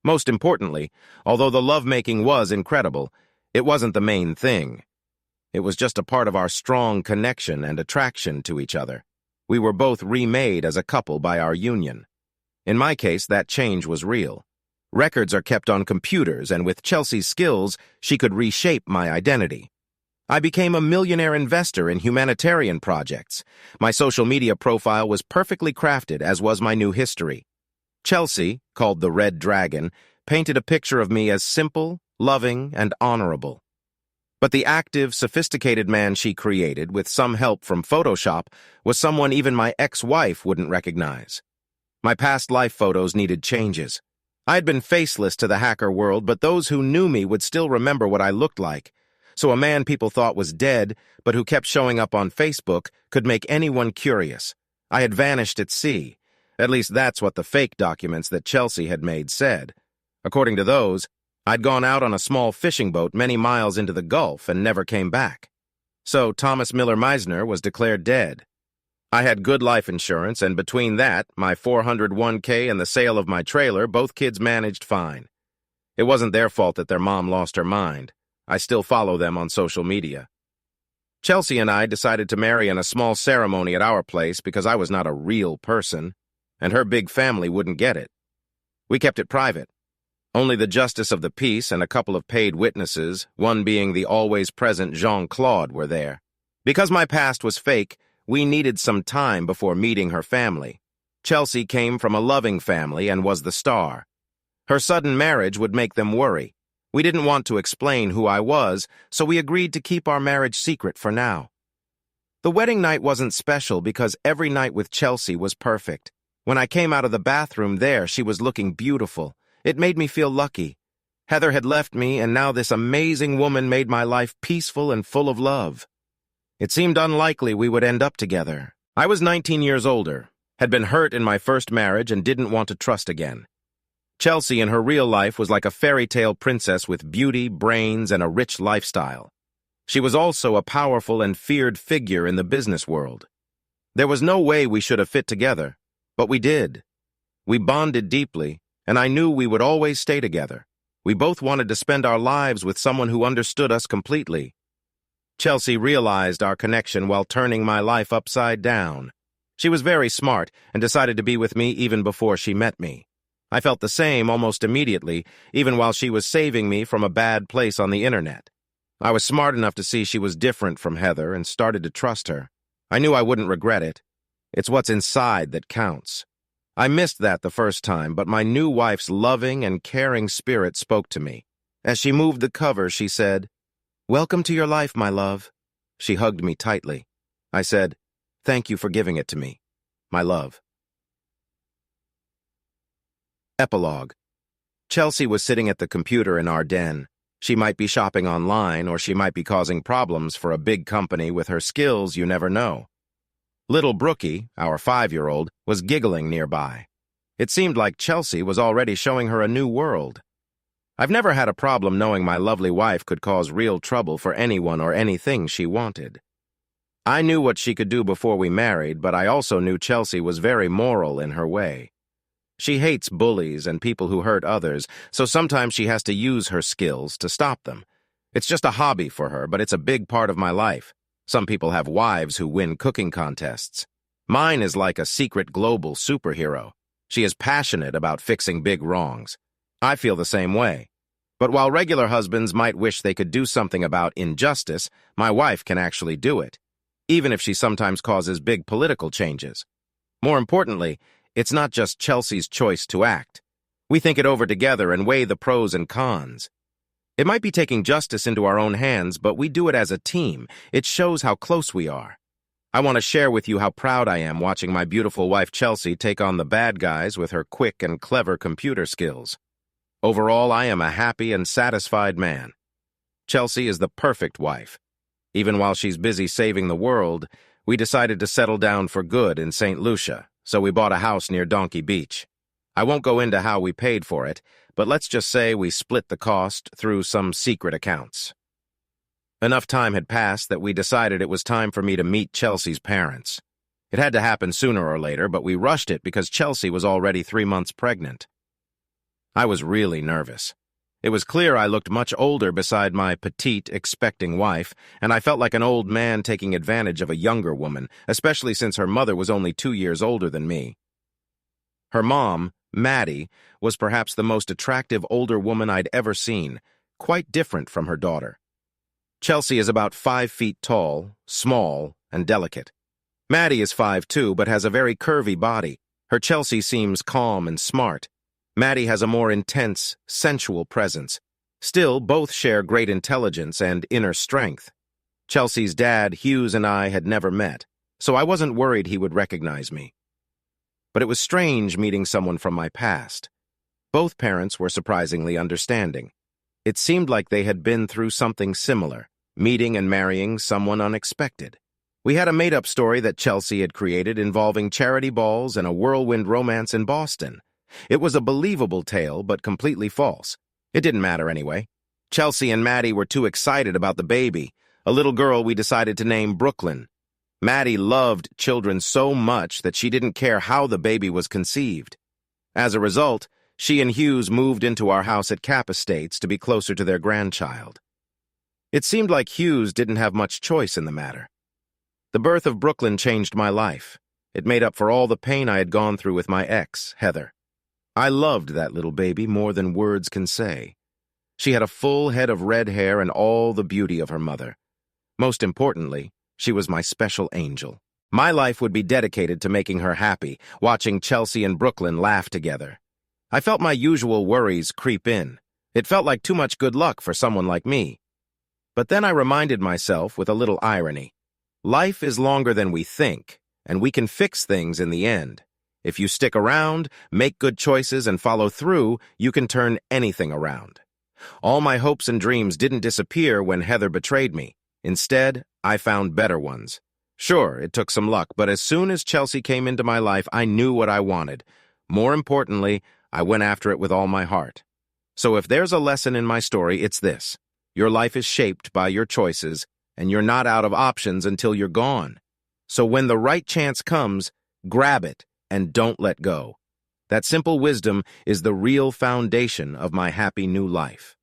Most importantly, although the lovemaking was incredible, it wasn't the main thing. It was just a part of our strong connection and attraction to each other. We were both remade as a couple by our union. In my case, that change was real. Records are kept on computers, and with Chelsea's skills, she could reshape my identity. I became a millionaire investor in humanitarian projects. My social media profile was perfectly crafted, as was my new history. Chelsea, called the Red Dragon, painted a picture of me as simple, loving, and honorable. But the active, sophisticated man she created, with some help from Photoshop, was someone even my ex-wife wouldn't recognize. My past life photos needed changes. I had been faceless to the hacker world, but those who knew me would still remember what I looked like. So a man people thought was dead, but who kept showing up on Facebook, could make anyone curious. I had vanished at sea. At least that's what the fake documents that Chelsea had made said. According to those, I'd gone out on a small fishing boat many miles into the Gulf and never came back. So Thomas Miller Meisner was declared dead. I had good life insurance, and between that, my 401k and the sale of my trailer, both kids managed fine. It wasn't their fault that their mom lost her mind. I still follow them on social media. Chelsea and I decided to marry in a small ceremony at our place because I was not a real person, and her big family wouldn't get it. We kept it private. Only the justice of the peace and a couple of paid witnesses, one being the always-present Jean-Claude, were there. Because my past was fake, we needed some time before meeting her family. Chelsea came from a loving family and was the star. Her sudden marriage would make them worry. We didn't want to explain who I was, so we agreed to keep our marriage secret for now. The wedding night wasn't special because every night with Chelsea was perfect. When I came out of the bathroom there, she was looking beautiful. It made me feel lucky. Heather had left me, and now this amazing woman made my life peaceful and full of love. It seemed unlikely we would end up together. I was 19 years older, had been hurt in my first marriage, and didn't want to trust again. Chelsea in her real life was like a fairy tale princess with beauty, brains, and a rich lifestyle. She was also a powerful and feared figure in the business world. There was no way we should have fit together, but we did. We bonded deeply, and I knew we would always stay together. We both wanted to spend our lives with someone who understood us completely. Chelsea realized our connection while turning my life upside down. She was very smart and decided to be with me even before she met me. I felt the same almost immediately, even while she was saving me from a bad place on the internet. I was smart enough to see she was different from Heather and started to trust her. I knew I wouldn't regret it. It's what's inside that counts. I missed that the first time, but my new wife's loving and caring spirit spoke to me. As she moved the cover, she said, "Welcome to your life, my love." She hugged me tightly. I said, "Thank you for giving it to me, my love." Epilogue. Chelsea was sitting at the computer in our den. She might be shopping online, or she might be causing problems for a big company. With her skills, you never know. Little Brookie, our 5-year-old, was giggling nearby. It seemed like Chelsea was already showing her a new world. I've never had a problem knowing my lovely wife could cause real trouble for anyone or anything she wanted. I knew what she could do before we married, but I also knew Chelsea was very moral in her way. She hates bullies and people who hurt others, so sometimes she has to use her skills to stop them. It's just a hobby for her, but it's a big part of my life. Some people have wives who win cooking contests. Mine is like a secret global superhero. She is passionate about fixing big wrongs. I feel the same way. But while regular husbands might wish they could do something about injustice, my wife can actually do it, even if she sometimes causes big political changes. More importantly, it's not just Chelsea's choice to act. We think it over together and weigh the pros and cons. It might be taking justice into our own hands, but we do it as a team. It shows how close we are. I want to share with you how proud I am watching my beautiful wife Chelsea take on the bad guys with her quick and clever computer skills. Overall, I am a happy and satisfied man. Chelsea is the perfect wife. Even while she's busy saving the world, we decided to settle down for good in St. Lucia, so we bought a house near Donkey Beach. I won't go into how we paid for it, but let's just say we split the cost through some secret accounts. Enough time had passed that we decided it was time for me to meet Chelsea's parents. It had to happen sooner or later, but we rushed it because Chelsea was already 3 months pregnant. I was really nervous. It was clear I looked much older beside my petite, expecting wife, and I felt like an old man taking advantage of a younger woman, especially since her mother was only 2 years older than me. Her mom, Maddie, was perhaps the most attractive older woman I'd ever seen, quite different from her daughter. Chelsea is about 5 feet tall, small, and delicate. Maddie is 5'2", but has a very curvy body. Her Chelsea seems calm and smart. Maddie has a more intense, sensual presence. Still, both share great intelligence and inner strength. Chelsea's dad, Hughes, and I had never met, so I wasn't worried he would recognize me. But it was strange meeting someone from my past. Both parents were surprisingly understanding. It seemed like they had been through something similar, meeting and marrying someone unexpected. We had a made-up story that Chelsea had created involving charity balls and a whirlwind romance in Boston. It was a believable tale, but completely false. It didn't matter anyway. Chelsea and Maddie were too excited about the baby, a little girl we decided to name Brooklyn. Maddie loved children so much that she didn't care how the baby was conceived. As a result, she and Hughes moved into our house at Cap Estates to be closer to their grandchild. It seemed like Hughes didn't have much choice in the matter. The birth of Brooklyn changed my life. It made up for all the pain I had gone through with my ex, Heather. I loved that little baby more than words can say. She had a full head of red hair and all the beauty of her mother. Most importantly, she was my special angel. My life would be dedicated to making her happy, watching Chelsea and Brooklyn laugh together. I felt my usual worries creep in. It felt like too much good luck for someone like me. But then I reminded myself with a little irony. Life is longer than we think, and we can fix things in the end. If you stick around, make good choices, and follow through, you can turn anything around. All my hopes and dreams didn't disappear when Heather betrayed me. Instead, I found better ones. Sure, it took some luck, but as soon as Chelsea came into my life, I knew what I wanted. More importantly, I went after it with all my heart. So if there's a lesson in my story, it's this. Your life is shaped by your choices, and you're not out of options until you're gone. So when the right chance comes, grab it and don't let go. That simple wisdom is the real foundation of my happy new life.